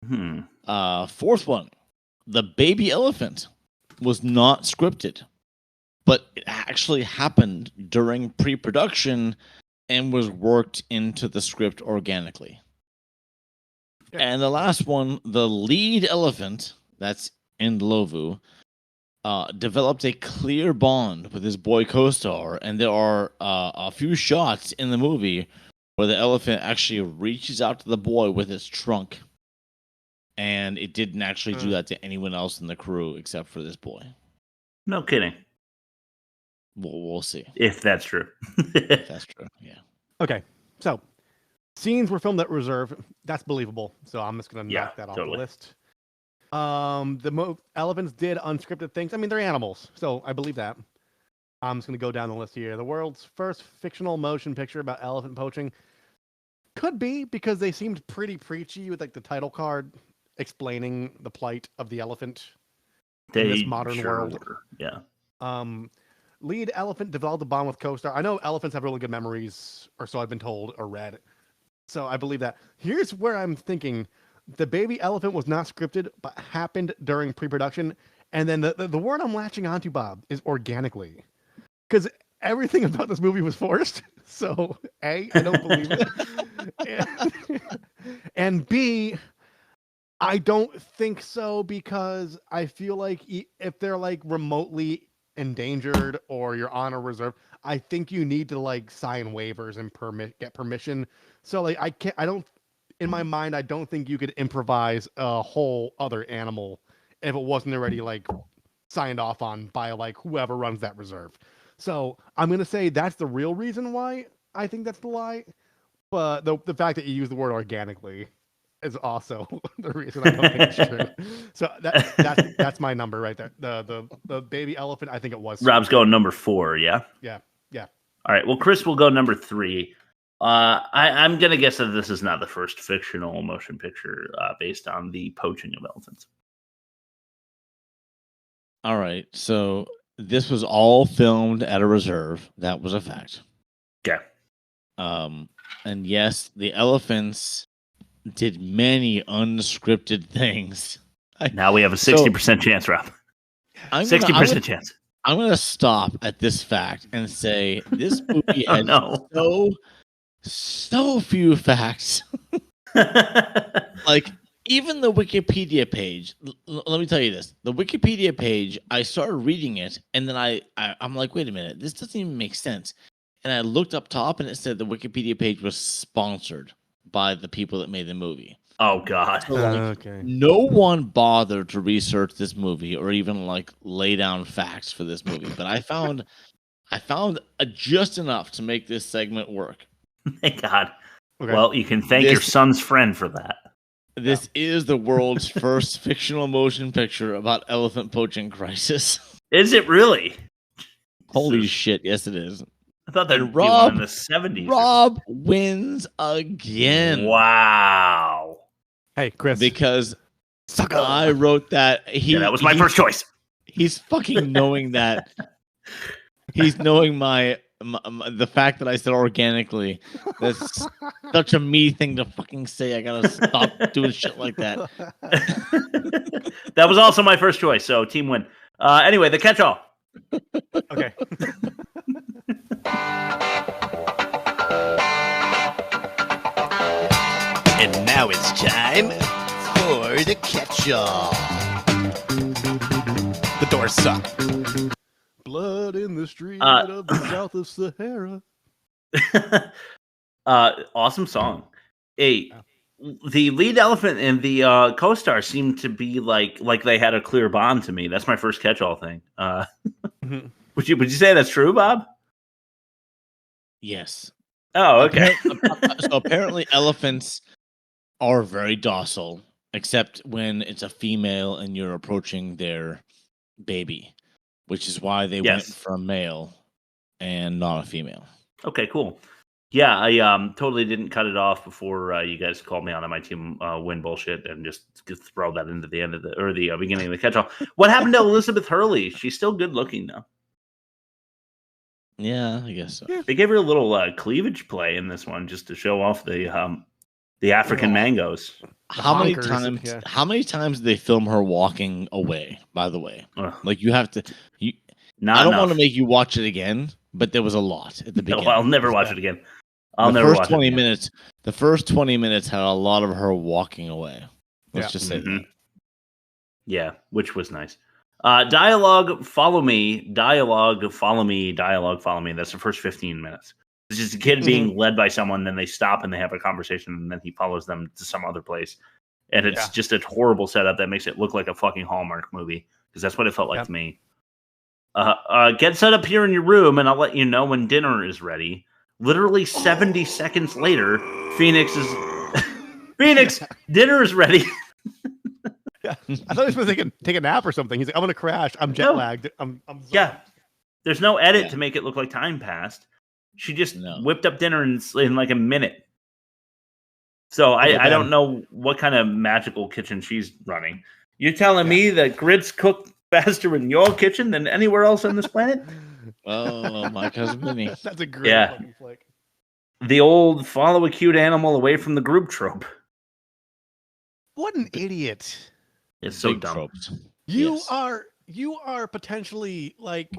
Fourth one. The baby elephant was not scripted, but it actually happened during pre-production and was worked into the script organically. And the last one, the lead elephant, that's Ndlovu, developed a clear bond with his boy co-star, and there are a few shots in the movie where the elephant actually reaches out to the boy with its trunk, and it didn't actually do that to anyone else in the crew except for this boy. No kidding. We'll see if that's true. If that's true, yeah. Okay, so scenes were filmed at reserve. That's believable. So I'm just gonna knock that off the list. The elephants did unscripted things. I mean, they're animals, so I believe that. I'm just gonna go down the list here. The world's first fictional motion picture about elephant poaching could be because they seemed pretty preachy with like the title card explaining the plight of the elephant in this modern world. Yeah. Lead elephant developed a bond with co-star. I know elephants have really good memories, or so I've been told or read. So I believe that. Here's where I'm thinking the baby elephant was not scripted, but happened during pre-production. And then the word I'm latching onto, Bob, is organically. Because everything about this movie was forced. So, A, I don't believe it. And B, I don't think so because I feel like if they're like remotely endangered or you're on a reserve, I think you need to like sign waivers and get permission. So like in my mind, I don't think you could improvise a whole other animal if it wasn't already like signed off on by like whoever runs that reserve. So I'm gonna say that's the real reason why I think that's the lie. But the fact that you use the word organically is also the reason I don't think it's true. So that's my number right there. The baby elephant, I think it was. Rob's going number 4, yeah? Yeah. All right, well, Chris will go number 3. I'm going to guess that this is not the first fictional motion picture based on the poaching of elephants. All right, so this was all filmed at a reserve. That was a fact. Yeah. And yes, the elephants did many unscripted things. Now we have a 60% chance, Rob. 60% chance. I'm going to stop at this fact and say this movie had so few facts. Like, even the Wikipedia page, let me tell you this. The Wikipedia page, I started reading it, and then I'm like, wait a minute, this doesn't even make sense. And I looked up top, and it said the Wikipedia page was sponsored by the people that made the movie. Oh God. So, like, okay. no one bothered to research this movie or even like lay down facts for this movie, but I found just enough to make this segment work. Thank God. Okay. Well, you can thank your son's friend for that. This is the world's first fictional motion picture about elephant poaching crisis. Is it really? Holy shit! Yes, it is. I thought there'd And be one in the 70s. Rob wins again. Wow. Hey, Chris. Because I wrote that. That was my first choice. He's fucking knowing that. He's knowing my the fact that I said organically. That's such a me thing to fucking say. I gotta stop doing shit like that. That was also my first choice, so team win. Anyway, the catch-all. Okay. And now it's time for the catch-all. The doors suck. Blood in the street of the south of Sahara. Awesome song. The lead elephant and the co-star seemed to be like they had a clear bond to me. That's my first catch-all thing. Would you say that's true, Bob? Yes. Oh, okay. So apparently elephants are very docile, except when it's a female and you're approaching their baby, which is why they went for a male and not a female. Okay, cool. Yeah, I totally didn't cut it off before you guys called me on my team win bullshit and just throw that into the end of the beginning of the catch-all. What happened to Elizabeth Hurley? She's still good looking though. Yeah, I guess so. They gave her a little cleavage play in this one just to show off the African mangoes. How many times? Yeah. How many times did they film her walking away? By the way, like you have to. I don't want to make you watch it again, but there was a lot at the beginning. No, I'll never watch it again. The first 20 minutes had a lot of her walking away. Let's just say that. Yeah, which was nice. Dialogue, follow me. Dialogue, follow me. Dialogue, follow me. That's the first 15 minutes. It's just a kid being led by someone, then they stop and they have a conversation, and then he follows them to some other place. And it's just a horrible setup that makes it look like a fucking Hallmark movie, because that's what it felt like to me. Get set up here in your room, and I'll let you know when dinner is ready. Literally 70 seconds later, Phoenix, dinner is ready. I thought he was supposed to take a nap or something. He's like, I'm going to crash. I'm jet lagged. I'm There's no edit to make it look like time passed. She just whipped up dinner in like a minute. So I don't know what kind of magical kitchen she's running. You're telling me that grits cook faster in your kitchen than anywhere else on this planet? Oh, my cousin Vinny. That's a great fucking flick. The old follow a cute animal away from the group trope. What an idiot. It's so dumb. Tropes. You are potentially like,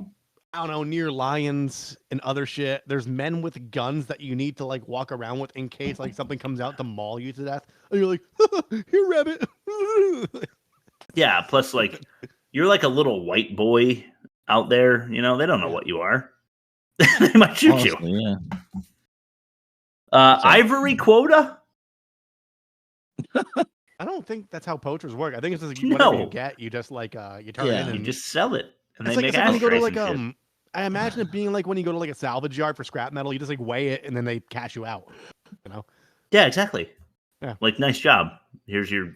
I don't know, near lions and other shit. There's men with guns that you need to like walk around with in case like something comes out to maul you to death. And you're like, here, rabbit. Yeah, plus like you're like a little white boy out there. You know, they don't know what you are. They might shoot you. Yeah. Ivory quota? I don't think that's how poachers work. I think it's just like, whatever you get, you just like you turn it in and you just sell it. And they like, make when you go to ashtrays like and shit. I imagine it being like when you go to like a salvage yard for scrap metal, you just like weigh it and then they cash you out. You know? Yeah, exactly. Yeah. Like, nice job. Here's your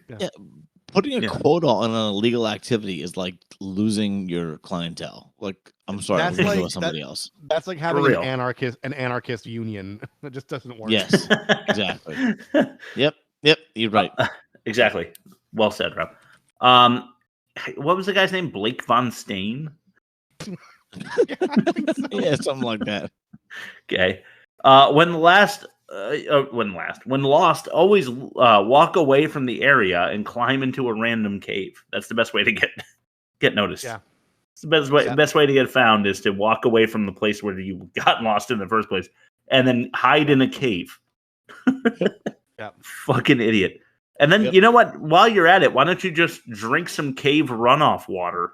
Putting a quota on an illegal activity is like losing your clientele. Like, I'm sorry, That's I'm like with somebody else. That's like having an anarchist union. It just doesn't work. Yes, exactly. Yep, you're right. Exactly. Well said, Rob. What was the guy's name? Blake Von Stain? Yeah, something like that. Okay. When Lost, always walk away from the area and climb into a random cave. That's the best way to get noticed. Yeah. It's the best way to get found is to walk away from the place where you got lost in the first place and then hide in a cave. Yeah. Fucking idiot. And then, you know what? While you're at it, why don't you just drink some cave runoff water?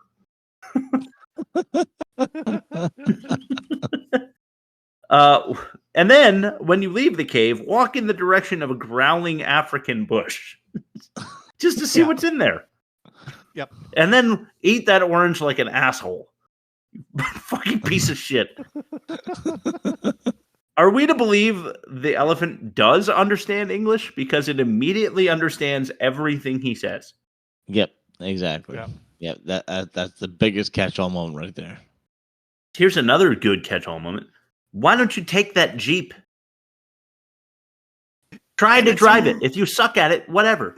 And then, when you leave the cave, walk in the direction of a growling African bush. just to see what's in there. Yep. And then eat that orange like an asshole. Fucking piece of shit. Are we to believe the elephant does understand English because it immediately understands everything he says? Yep, exactly. Yep, that's the biggest catch-all moment right there. Here's another good catch-all moment. Why don't you take that Jeep? Try to drive it. If you suck at it, whatever.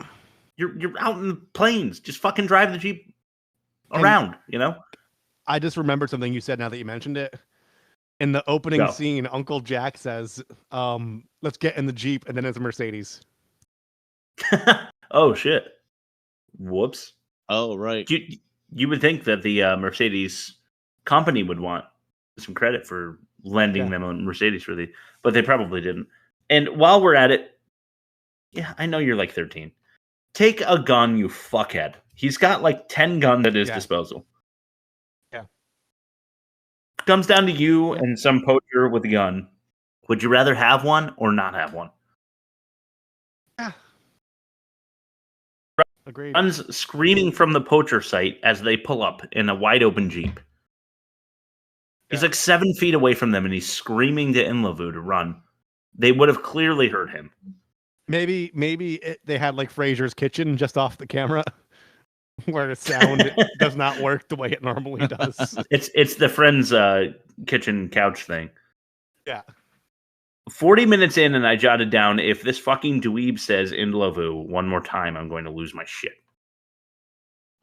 You're out in the plains. Just fucking drive the Jeep around, you know? I just remembered something you said now that you mentioned it. In the opening scene, Uncle Jack says, let's get in the Jeep, and then it's a Mercedes. Oh, shit. Whoops. Oh, right. You would think that the Mercedes company would want some credit for lending them a Mercedes but they probably didn't. And while we're at it, yeah, I know you're like 13. Take a gun, you fuckhead. He's got like 10 guns at his disposal. Yeah. Comes down to you and some poacher with a gun. Would you rather have one or not have one? Yeah. Agreed. Runs screaming from the poacher site as they pull up in a wide open Jeep. He's like 7 feet away from them and he's screaming to Inlavu to run. They would have clearly heard him. Maybe they had like Fraser's Kitchen just off the camera where the sound does not work the way it normally does. It's the Friends kitchen couch thing. Yeah. 40 minutes in and I jotted down, if this fucking dweeb says Indlavu one more time, I'm going to lose my shit.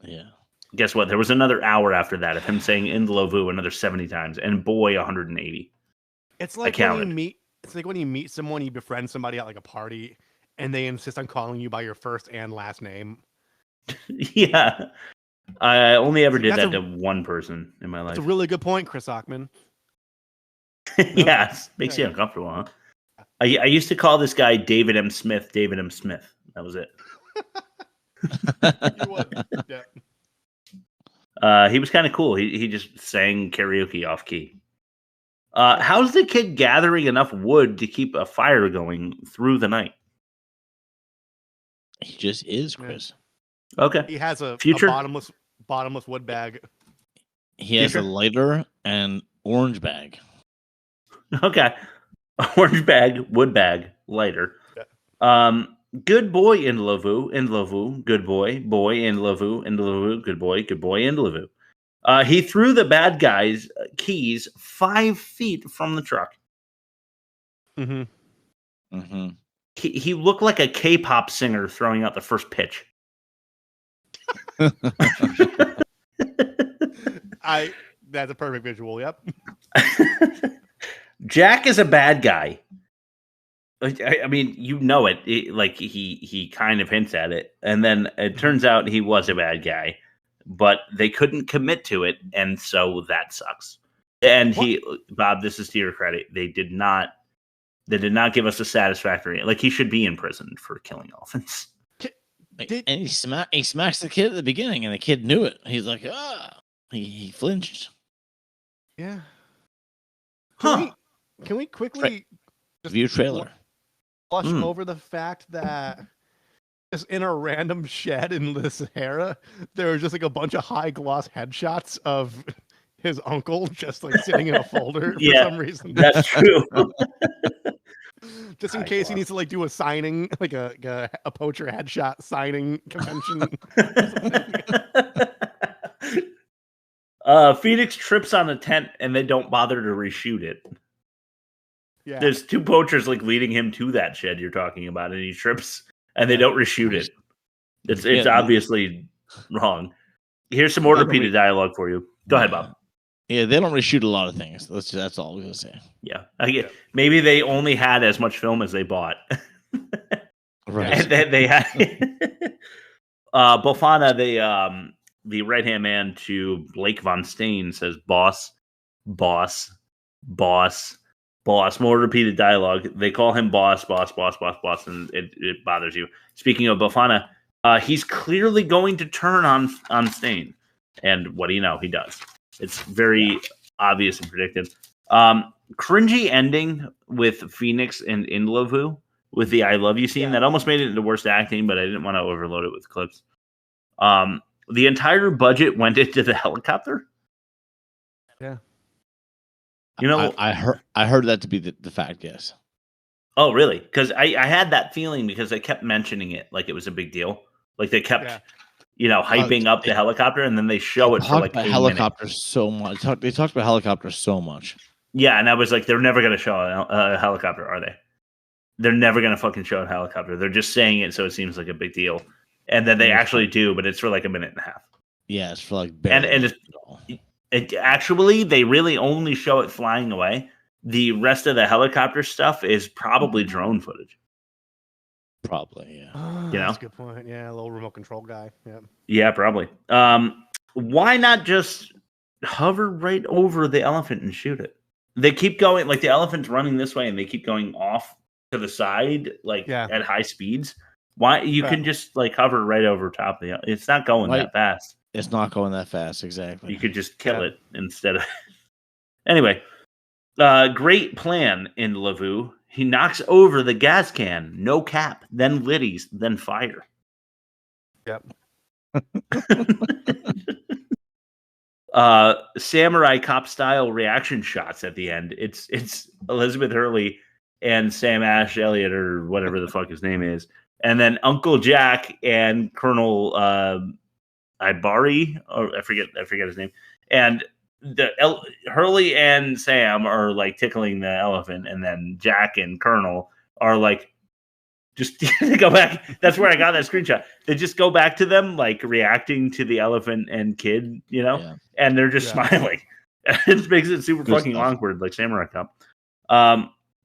Yeah. Guess what? There was another hour after that of him saying Indlavu another 70 times, and boy, 180. It's like when you meet someone, you befriend somebody at like a party, and they insist on calling you by your first and last name. Yeah. I only ever did that to one person in my life. That's a really good point, Chris Ockman. Yeah, it makes you uncomfortable, huh? I used to call this guy David M. Smith. That was it. You would. Yeah. He was kind of cool. He just sang karaoke off key. How's the kid gathering enough wood to keep a fire going through the night? He just is, Chris. Okay. He has a bottomless wood bag. He has a lighter and orange bag. Okay. Orange bag, wood bag, lighter. Yeah. Good boy Indlavu, good boy Indlavu, good boy Indlavu. He threw the bad guy's keys 5 feet from the truck. Mm-hmm. Mm-hmm. He looked like a K-pop singer throwing out the first pitch. That's a perfect visual. Yep. Jack is a bad guy. I mean, you know it. Like he kind of hints at it, and then it turns out he was a bad guy, but they couldn't commit to it, and so that sucks. And Bob, this is to your credit. They did not give us a satisfactory. Like he should be in prison for killing elephants. And he smacks the kid at the beginning, and the kid knew it. He's like, he flinched. Yeah. Can we quickly view trailer? Flush over the fact that just in a random shed in the Sahara, there was just like a bunch of high gloss headshots of his uncle just like sitting in a folder for some reason. That's true. Just in case he needs to like do a signing, like a Poacher headshot signing convention. Phoenix trips on a tent and they don't bother to reshoot it. Yeah. There's two poachers like leading him to that shed you're talking about, and he trips and they don't reshoot it. It's obviously wrong. Here's some more repeated dialogue for you. Go ahead, Bob. Yeah, they don't reshoot a lot of things. That's all I'm gonna say. Yeah, maybe they only had as much film as they bought. Right. they had Bofana, the right hand man to Blake Von Steen, says boss. More repeated dialogue. They call him boss, and it bothers you. Speaking of Bofana, he's clearly going to turn on Stain, and what do you know? He does. It's very obvious and predicted. Cringy ending with Phoenix and Indlavu with the "I love you" scene. That almost made it into worst acting, but I didn't want to overload it with clips. The entire budget went into the helicopter. Yeah. You know, I heard that to be the fact. Yes. Oh, really? Because I had that feeling because they kept mentioning it like it was a big deal. Like they kept, hyping up the helicopter, and then they show it for like a helicopters minute. so much. They talked about helicopters so much. Yeah, and I was like, they're never going to show a helicopter, are they? They're never going to fucking show a helicopter. They're just saying it so it seems like a big deal. And then they actually do, but it's for like a minute and a half. Yeah, it's for like and it actually, they really only show it flying away. The rest of the helicopter stuff is probably drone footage. Probably, yeah. That's a good point. Yeah, a little remote control guy. Yeah. Yeah, probably. Why not just hover right over the elephant and shoot it? They keep going, like the elephant's running this way, and they keep going off to the side, at high speeds. Why you can just like hover right over top of it's not going that fast. It's not going that fast, exactly. You could just kill it instead of. Anyway, great plan in Lavu. He knocks over the gas can, no cap, then liddies, then fire. Yep. Samurai cop style reaction shots at the end. It's Elizabeth Hurley and Sam Ash Elliott or whatever the fuck his name is, and then Uncle Jack and Colonel Ibari, or I forget his name, and Hurley and Sam are like tickling the elephant, and then Jack and Colonel are like just go back. That's where I got that screenshot. They just go back to them like reacting to the elephant and kid, and they're just smiling. It makes it super fucking awkward, like Samurai Cop.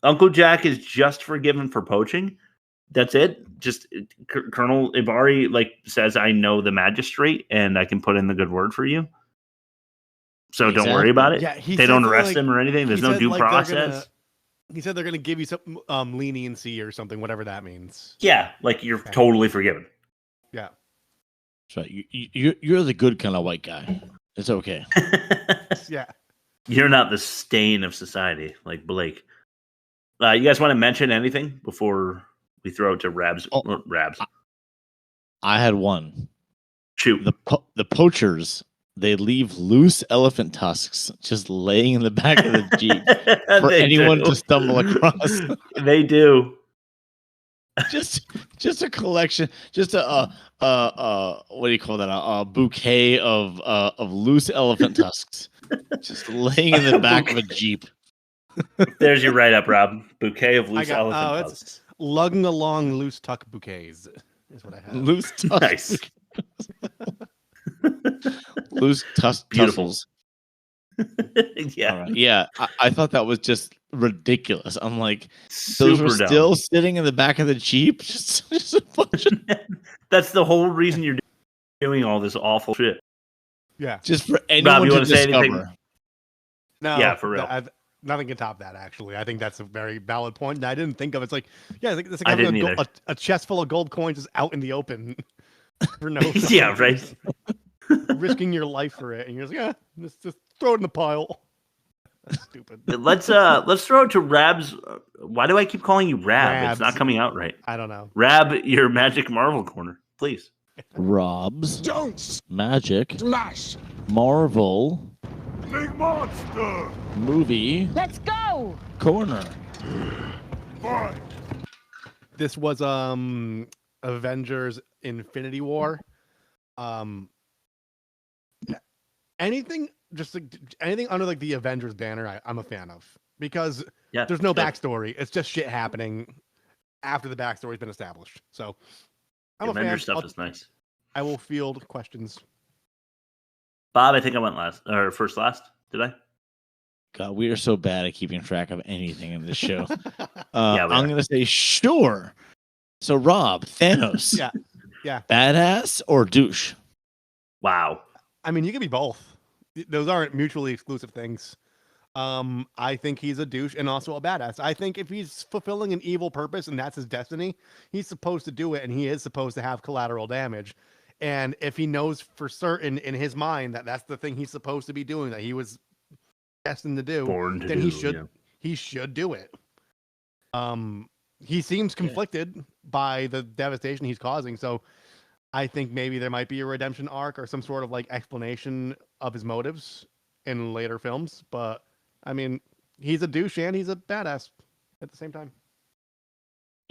Uncle Jack is just forgiven for poaching. That's it. Just Colonel Ibari says, "I know the magistrate, and I can put in the good word for you. So don't worry about it." Yeah, they don't arrest him or anything. There's no due process. He said they're going to give you some leniency or something, whatever that means. Yeah, like you're totally forgiven. Yeah. That's right. You're the good kind of white guy. It's okay. Yeah. You're not the stain of society like Blake. You guys want to mention anything before we throw it to Rabs? Rabs. I had one. Shoot. The poachers, they leave loose elephant tusks just laying in the back of the Jeep for anyone to stumble across. They do. Just a collection, just a what do you call that? A bouquet of loose elephant tusks, just laying in the back of a Jeep. There's your write-up, Rob. Bouquet of loose elephant tusks. It's lugging along loose tuck bouquets is what I have. Loose tusk. Nice. Loose tussles. Yeah. Right. Yeah. I thought that was just ridiculous. I'm like, those were still sitting in the back of the Jeep. Just a bunch of... That's the whole reason you're doing all this awful shit. Yeah. Just for anyone Rob, you to want to say discover. anything? No. Yeah, for real. Nothing can top that, actually. I think that's a very valid point. And I didn't think of it. It's like, it's like I having didn't a chest full of gold coins is out in the open for no reason. Yeah, right. Risking your life for it. And you're just just throw it in the pile. That's stupid. Let's throw it to Rabs. Why do I keep calling you Rab? It's not coming out right. I don't know. Rab, your Magic Marvel corner, please. Rob's Don't Magic smash Marvel big monster. movie Let's go. corner. Fine. This was Avengers Infinity War. Anything under like the Avengers banner I'm a fan of, because there's no backstory. It's just shit happening after the backstory's been established. So I'm a fan. Avengers stuff is nice. I will field questions. Bob, I think I went first last. Did I? God, we are so bad at keeping track of anything in this show. Yeah, I'm going to say sure. So, Rob, Thanos. Yeah. Badass or douche? Wow. I mean, you can be both. Those aren't mutually exclusive things. I think he's a douche and also a badass. I think if he's fulfilling an evil purpose and that's his destiny, he's supposed to do it, and he is supposed to have collateral damage. And if he knows for certain in his mind that that's the thing he's supposed to be doing, that he was destined to do, then he should do it. he seems conflicted by the devastation he's causing. So I think maybe there might be a redemption arc or some sort of like explanation of his motives in later films. But I mean, he's a douche and he's a badass at the same time.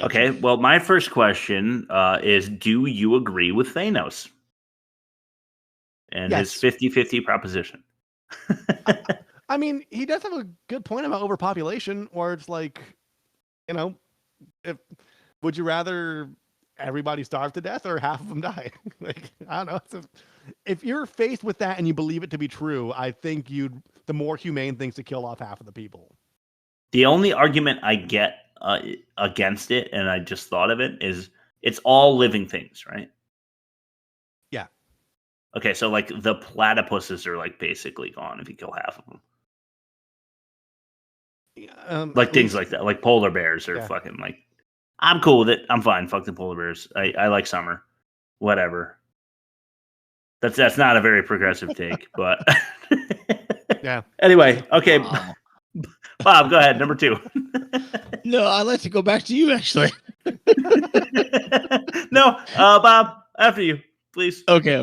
Okay, well, my first question is, do you agree with Thanos and his 50-50 proposition? I mean, he does have a good point about overpopulation, where it's like, you know, would you rather everybody starve to death or half of them die? Like, I don't know. If you're faced with that and you believe it to be true, I think the more humane thing's to kill off half of the people. The only argument I get against it, and I just thought of it, is it's all living things, right? Yeah. Okay, so like the platypuses are like basically gone if you kill half of them. Like things like that, like polar bears are fucking like. I'm cool with it. I'm fine. Fuck the polar bears. I like summer. Whatever. That's not a very progressive take, but yeah. Anyway, okay. Wow. Bob, go ahead. Number 2. No, I'd like to go back to you, actually. No, Bob, after you, please. Okay.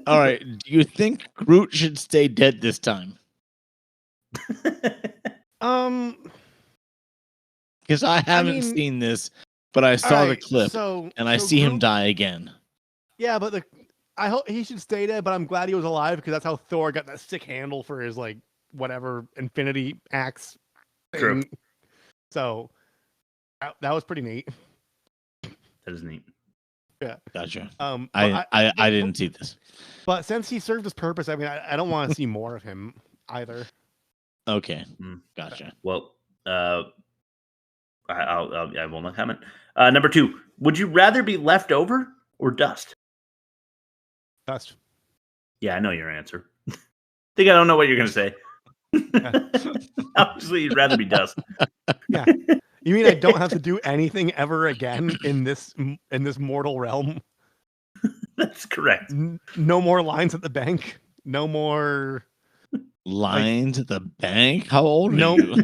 All right. Do you think Groot should stay dead this time? Because I haven't seen this, but I saw the clip, and I see him die again. Yeah, but I hope he should stay dead, but I'm glad he was alive because that's how Thor got that sick handle for his like whatever infinity axe thing. True. So that was pretty neat. That is neat. Yeah. Gotcha. I didn't see this. But since he served his purpose, I mean, I don't want to see more of him either. Okay. Gotcha. Well, I will not comment. Number 2, would you rather be left over or dust? Dust. Yeah, I know your answer. Think I don't know what you're going to say. Obviously, you'd rather be dust. Yeah. You mean I don't have to do anything ever again in this mortal realm? That's correct. No more lines at the bank. No more lines at the bank. How old are you?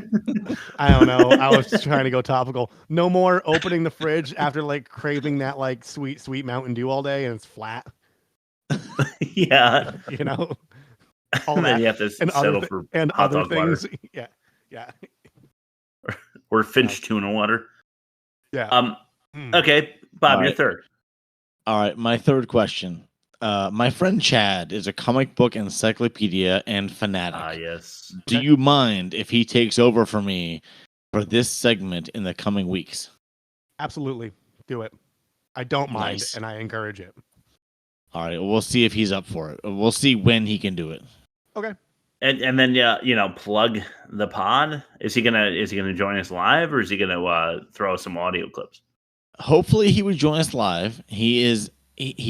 I don't know. I was just trying to go topical. No more opening the fridge after like craving that like sweet Mountain Dew all day and it's flat. Yeah, you know. All and that. then you have to settle for hot other dog things. water. Yeah. Or Finch tuna water. Yeah. Okay, Bob, All your right. third. All right, my third question. My friend Chad is a comic book encyclopedia and fanatic. Yes. Do you mind if he takes over for me for this segment in the coming weeks? Absolutely. Do it. I don't mind, Nice. and I encourage it. All right, we'll see if he's up for it. We'll see when he can do it. Okay. And then plug the pod. Is he gonna join us live, or is he gonna throw some audio clips? Hopefully he would join us live. He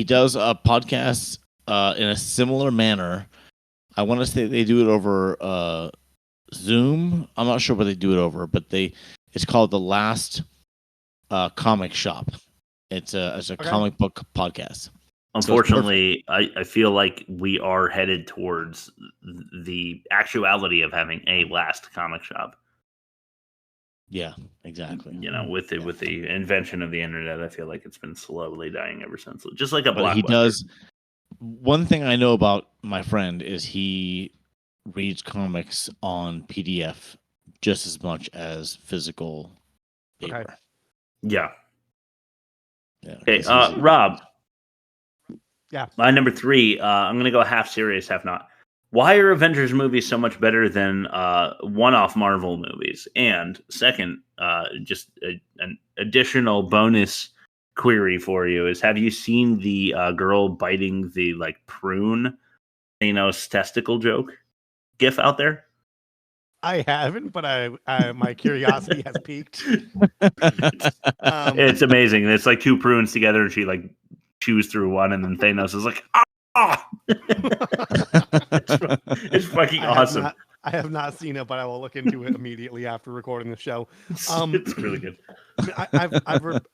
does a podcast in a similar manner. I want to say they do it over Zoom. I'm not sure what they do it over, but it's called The Last Comic Shop. It's a comic book podcast. Unfortunately, I feel like we are headed towards the actuality of having a last comic shop. Yeah, exactly. With the invention of the internet, I feel like it's been slowly dying ever since. Just like a But Blockbuster. he does. One thing I know about my friend is he reads comics on PDF just as much as physical paper. Okay. Yeah. Yeah. Okay, Rob. Yeah. My number 3. I'm gonna go half serious, half not. Why are Avengers movies so much better than one-off Marvel movies? And second, just an additional bonus query for you is: have you seen the girl biting the prune Thanos testicle joke gif out there? I haven't, but my curiosity has piqued. It's amazing. It's like 2 prunes together, and she chews through one, and then Thanos is like, ah! It's fucking awesome. I have not seen it, but I will look into it immediately after recording the show. It's really good.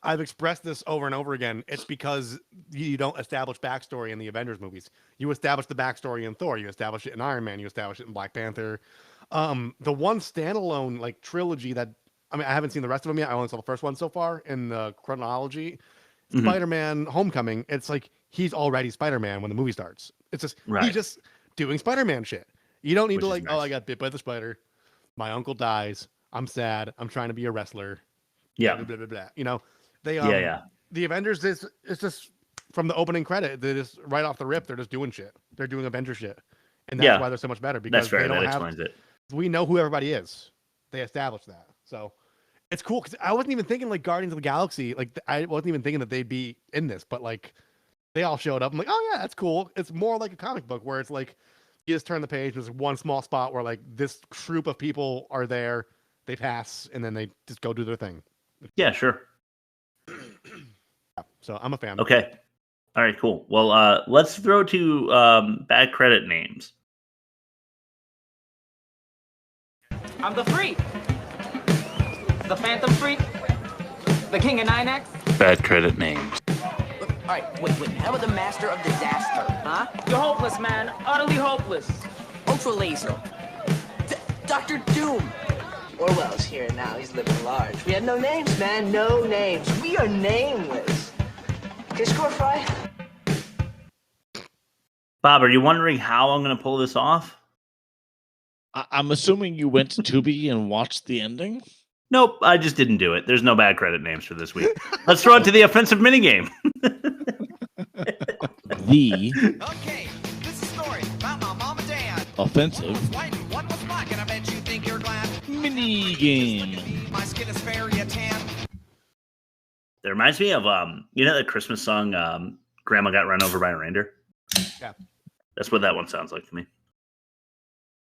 I've expressed this over and over again. It's because you don't establish backstory in the Avengers movies. You establish the backstory in Thor. You establish it in Iron Man. You establish it in Black Panther. The one standalone trilogy that I mean, I haven't seen the rest of them yet. I only saw the first one so far in the chronology. Mhm. Spider-Man Homecoming, it's like he's already Spider-Man when the movie starts. It's just Right. he's just doing Spider-Man shit. You don't need Which to is like, oh, nice. I got bit by the spider. My uncle dies. I'm sad. I'm trying to be a wrestler. Yeah. Blah, blah, blah, blah. You know, they Yeah. the Avengers is it's just from the opening credit. They just right off the rip, they're just doing shit. They're doing Avenger shit, and that's Yeah. why they're so much better That's because fair. they don't That have. explains it. We know who everybody is. They established that, so it's cool because I wasn't even thinking like Guardians of the Galaxy. Like I wasn't even thinking that they'd be in this, but like they all showed up. I'm like, oh yeah, that's cool. It's more like a comic book where it's like you just turn the page. There's one small spot where like this group of people are there. They pass and then they just go do their thing. Yeah, sure. So I'm a fan. Okay. All right, cool. Well, let's throw to bad credit names. I'm the freak. The Phantom Freak. The King of 9X. Bad credit names. All right, wait. How about the Master of Disaster? Huh? You're hopeless, man. Utterly hopeless. Ultra Laser. Dr. Doom. Orwell's here now. He's living large. We had no names, man. No names. We are nameless. Okay, score 5. Bob, are you wondering how I'm going to pull this off? I'm assuming you went to Tubi and watched the ending? Nope, I just didn't do it. There's no bad credit names for this week. Let's throw it to the offensive minigame. The Okay, this is a story about my mom and dad. offensive White and one was black, and I bet you think you're glad. mini game. My skin is very tan. It reminds me of you know that Christmas song, "Grandma Got Run Over by a Reindeer." Yeah, that's what that one sounds like to me.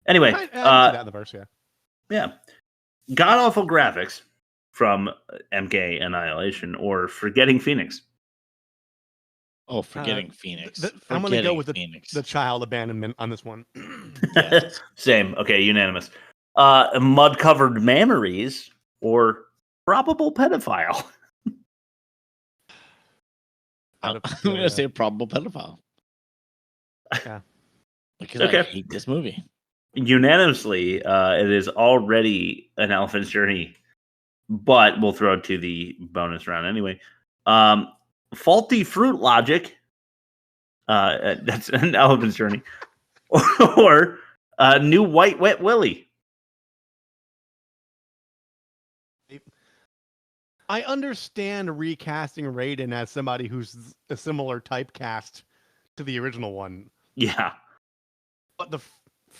Anyway, I see that in the verse, yeah, god awful graphics from MK Annihilation or Forgetting Phoenix. Oh, Forgetting Phoenix. I'm going to go with Phoenix. the child abandonment on this one. Same. Okay, unanimous. Mud covered memories or probable pedophile. I'm going to say probable pedophile. Yeah. Because I hate this movie. Unanimously, it is already an elephant's journey, but we'll throw it to the bonus round anyway. Faulty fruit logic. That's an elephant's journey. Or new white wet willy. I understand recasting Raiden as somebody who's a similar typecast to the original one. Yeah. But the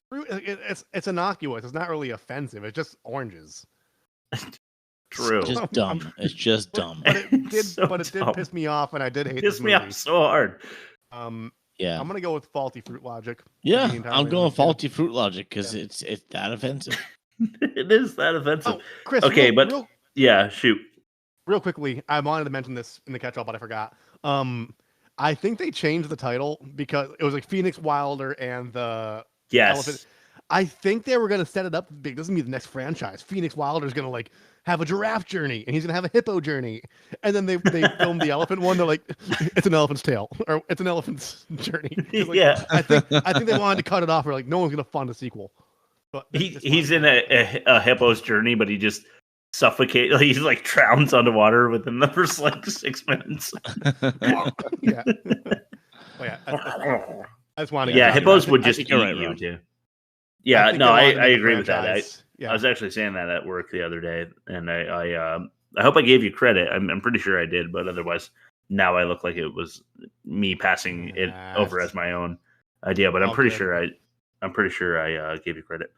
fruit, it's innocuous. It's not really offensive. It's just oranges. True. It's just dumb. It's just dumb. But it did. So but it did dumb. piss me off, and I did hate. Pissed this me movie. off so hard. Yeah. I'm gonna go with faulty fruit logic. Yeah, to be entirely I'm going honest. faulty fruit logic because it's that offensive. It is that offensive. Oh, Chris. Okay, real, but real, yeah, shoot. real quickly, I wanted to mention this in the catch-all, but I forgot. I think they changed the title because it was like Phoenix Wilder and the Yes. elephant. I think they were gonna set it up big. This is gonna be the next franchise. Phoenix Wilder's gonna like have a giraffe journey, and he's gonna have a hippo journey. And then they filmed the elephant one. They're like, it's an elephant's tail, or it's an elephant's journey. 'Cause, like, Yeah. I think they wanted to cut it off. We're like, no one's gonna fund a sequel. But He's in a hippo's journey, but he just suffocates. He's like drowns underwater within the first like 6 minutes. Yeah. Oh, yeah. I just wanted to Yeah, get hippos that. would I just think eat you're right, you Ron. too. Yeah, think no, they I wanted to make a agree with that. franchise. I was actually saying that at work the other day, and I hope I gave you credit. I'm pretty sure I did, but otherwise, now I look like it was me passing it over as my own idea. But I'm pretty sure I gave you credit,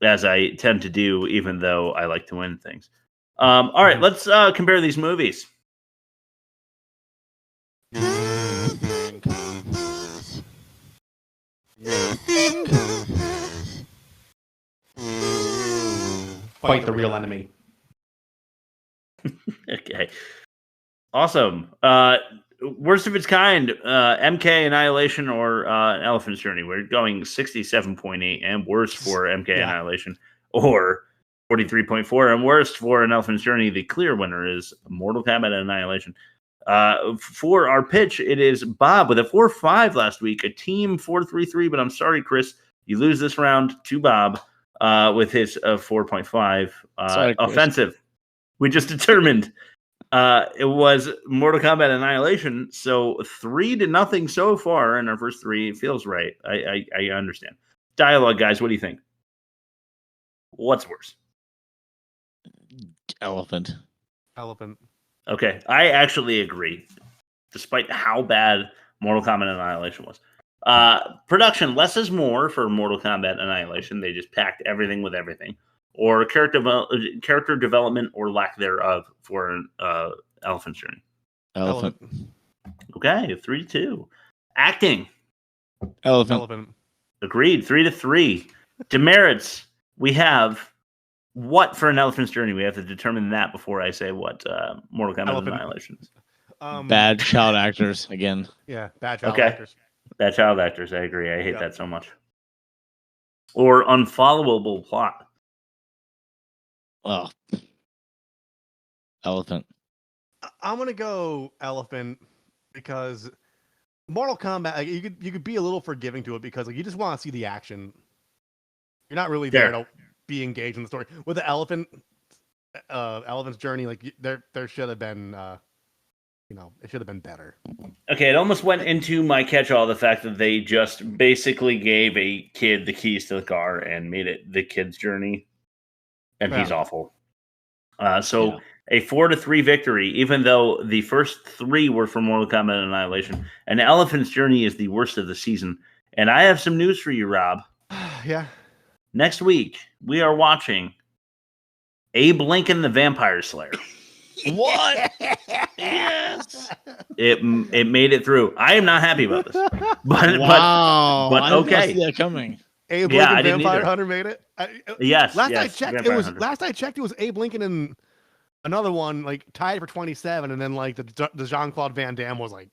as I tend to do, even though I like to win things. All right, let's compare these movies. Fight the real enemy. Okay. Awesome. Worst of its kind, MK Annihilation or Elephant's Journey. We're going 67.8 and worst for MK Annihilation, or 43.4 and worst for an Elephant's Journey. The clear winner is Mortal Kombat Annihilation. For our pitch, it is Bob with a 4-5 last week, a team 4-3-3, but I'm sorry, Chris, you lose this round to Bob. with his 4.5. Sorry, Chris. Offensive. We just determined it was Mortal Kombat Annihilation. So 3-0 so far in our first three. It feels right. I understand. Dialogue, guys. What do you think? What's worse? Elephant. Okay, I actually agree. Despite how bad Mortal Kombat Annihilation was. Production, less is more for Mortal Kombat Annihilation. They just packed everything with everything. Or character development or lack thereof for Elephant's Journey. Elephant. Okay, 3-2. Acting. Elephant. Agreed, 3-3. Demerits, we have what for an Elephant's Journey? We have to determine that before I say what Mortal Kombat Annihilation is. Bad child actors again. Yeah, bad child actors. Bad child actors, I agree. I hate that so much. Or unfollowable plot. Oh. Elephant. I'm gonna go elephant because Mortal Kombat, like, you could be a little forgiving to it because like you just want to see the action. You're not really there to be engaged in the story. With the elephant's journey, like there should have been, it should have been better. Okay, it almost went into my catch-all, the fact that they just basically gave a kid the keys to the car and made it the kid's journey, and he's awful. So a 4-3 victory, even though the first three were for Mortal Kombat Annihilation, and Elephant's Journey is the worst of the season. And I have some news for you, Rob. Yeah. Next week, we are watching Abe Lincoln the Vampire Slayer. What? Yes. It made it through. I am not happy about this. But wow. But I didn't okay. see that coming. Abe Lincoln Vampire Hunter made it. Yes. Last I checked, it was Abe Lincoln and another one like tied for 27, and then like the Jean-Claude Van Damme was like.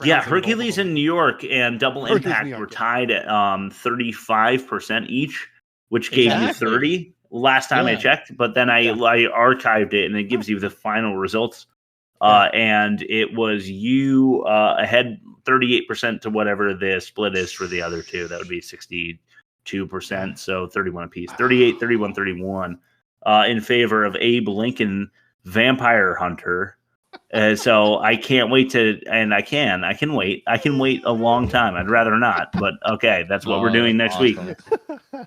Yeah, Hercules in New York and Double Impact were tied at 35% each, which gave you 30 last time I checked. But then I archived it, and it gives you the final results. And it was you ahead 38% to whatever the split is for the other two. That would be 62%, so 31 apiece. 38, 31, 31 in favor of Abe Lincoln Vampire Hunter. So I can't wait I can wait. I can wait a long time. I'd rather not, but okay, that's what we're doing next week.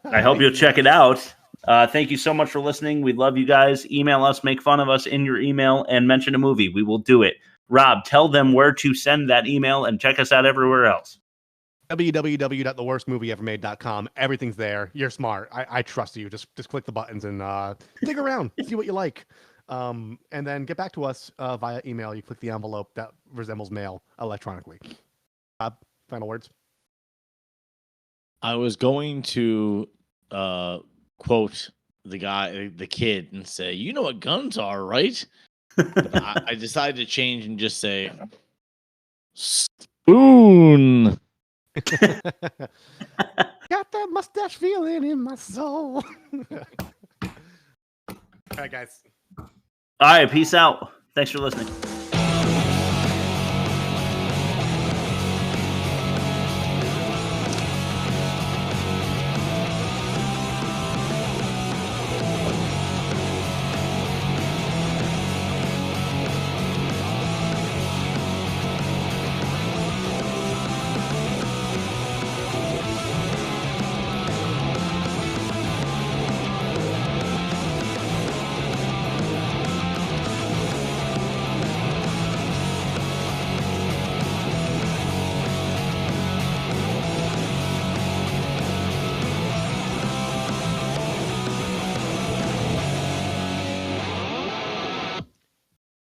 I hope you'll check it out. Thank you so much for listening. We love you guys. Email us, make fun of us in your email, and mention a movie. We will do it. Rob, tell them where to send that email and check us out everywhere else. www.theworstmovieevermade.com. Everything's there. You're smart. I trust you. Just click the buttons and dig around, see what you like. And then get back to us via email. You click the envelope that resembles mail electronically. Final words. I was going to quote the kid and say, "You know what guns are, right?" I decided to change and just say, "Spoon." Got that mustache feeling in my soul. All right, guys. All right, peace out. Thanks for listening.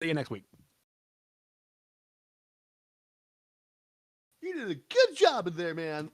See you next week. You did a good job in there, man.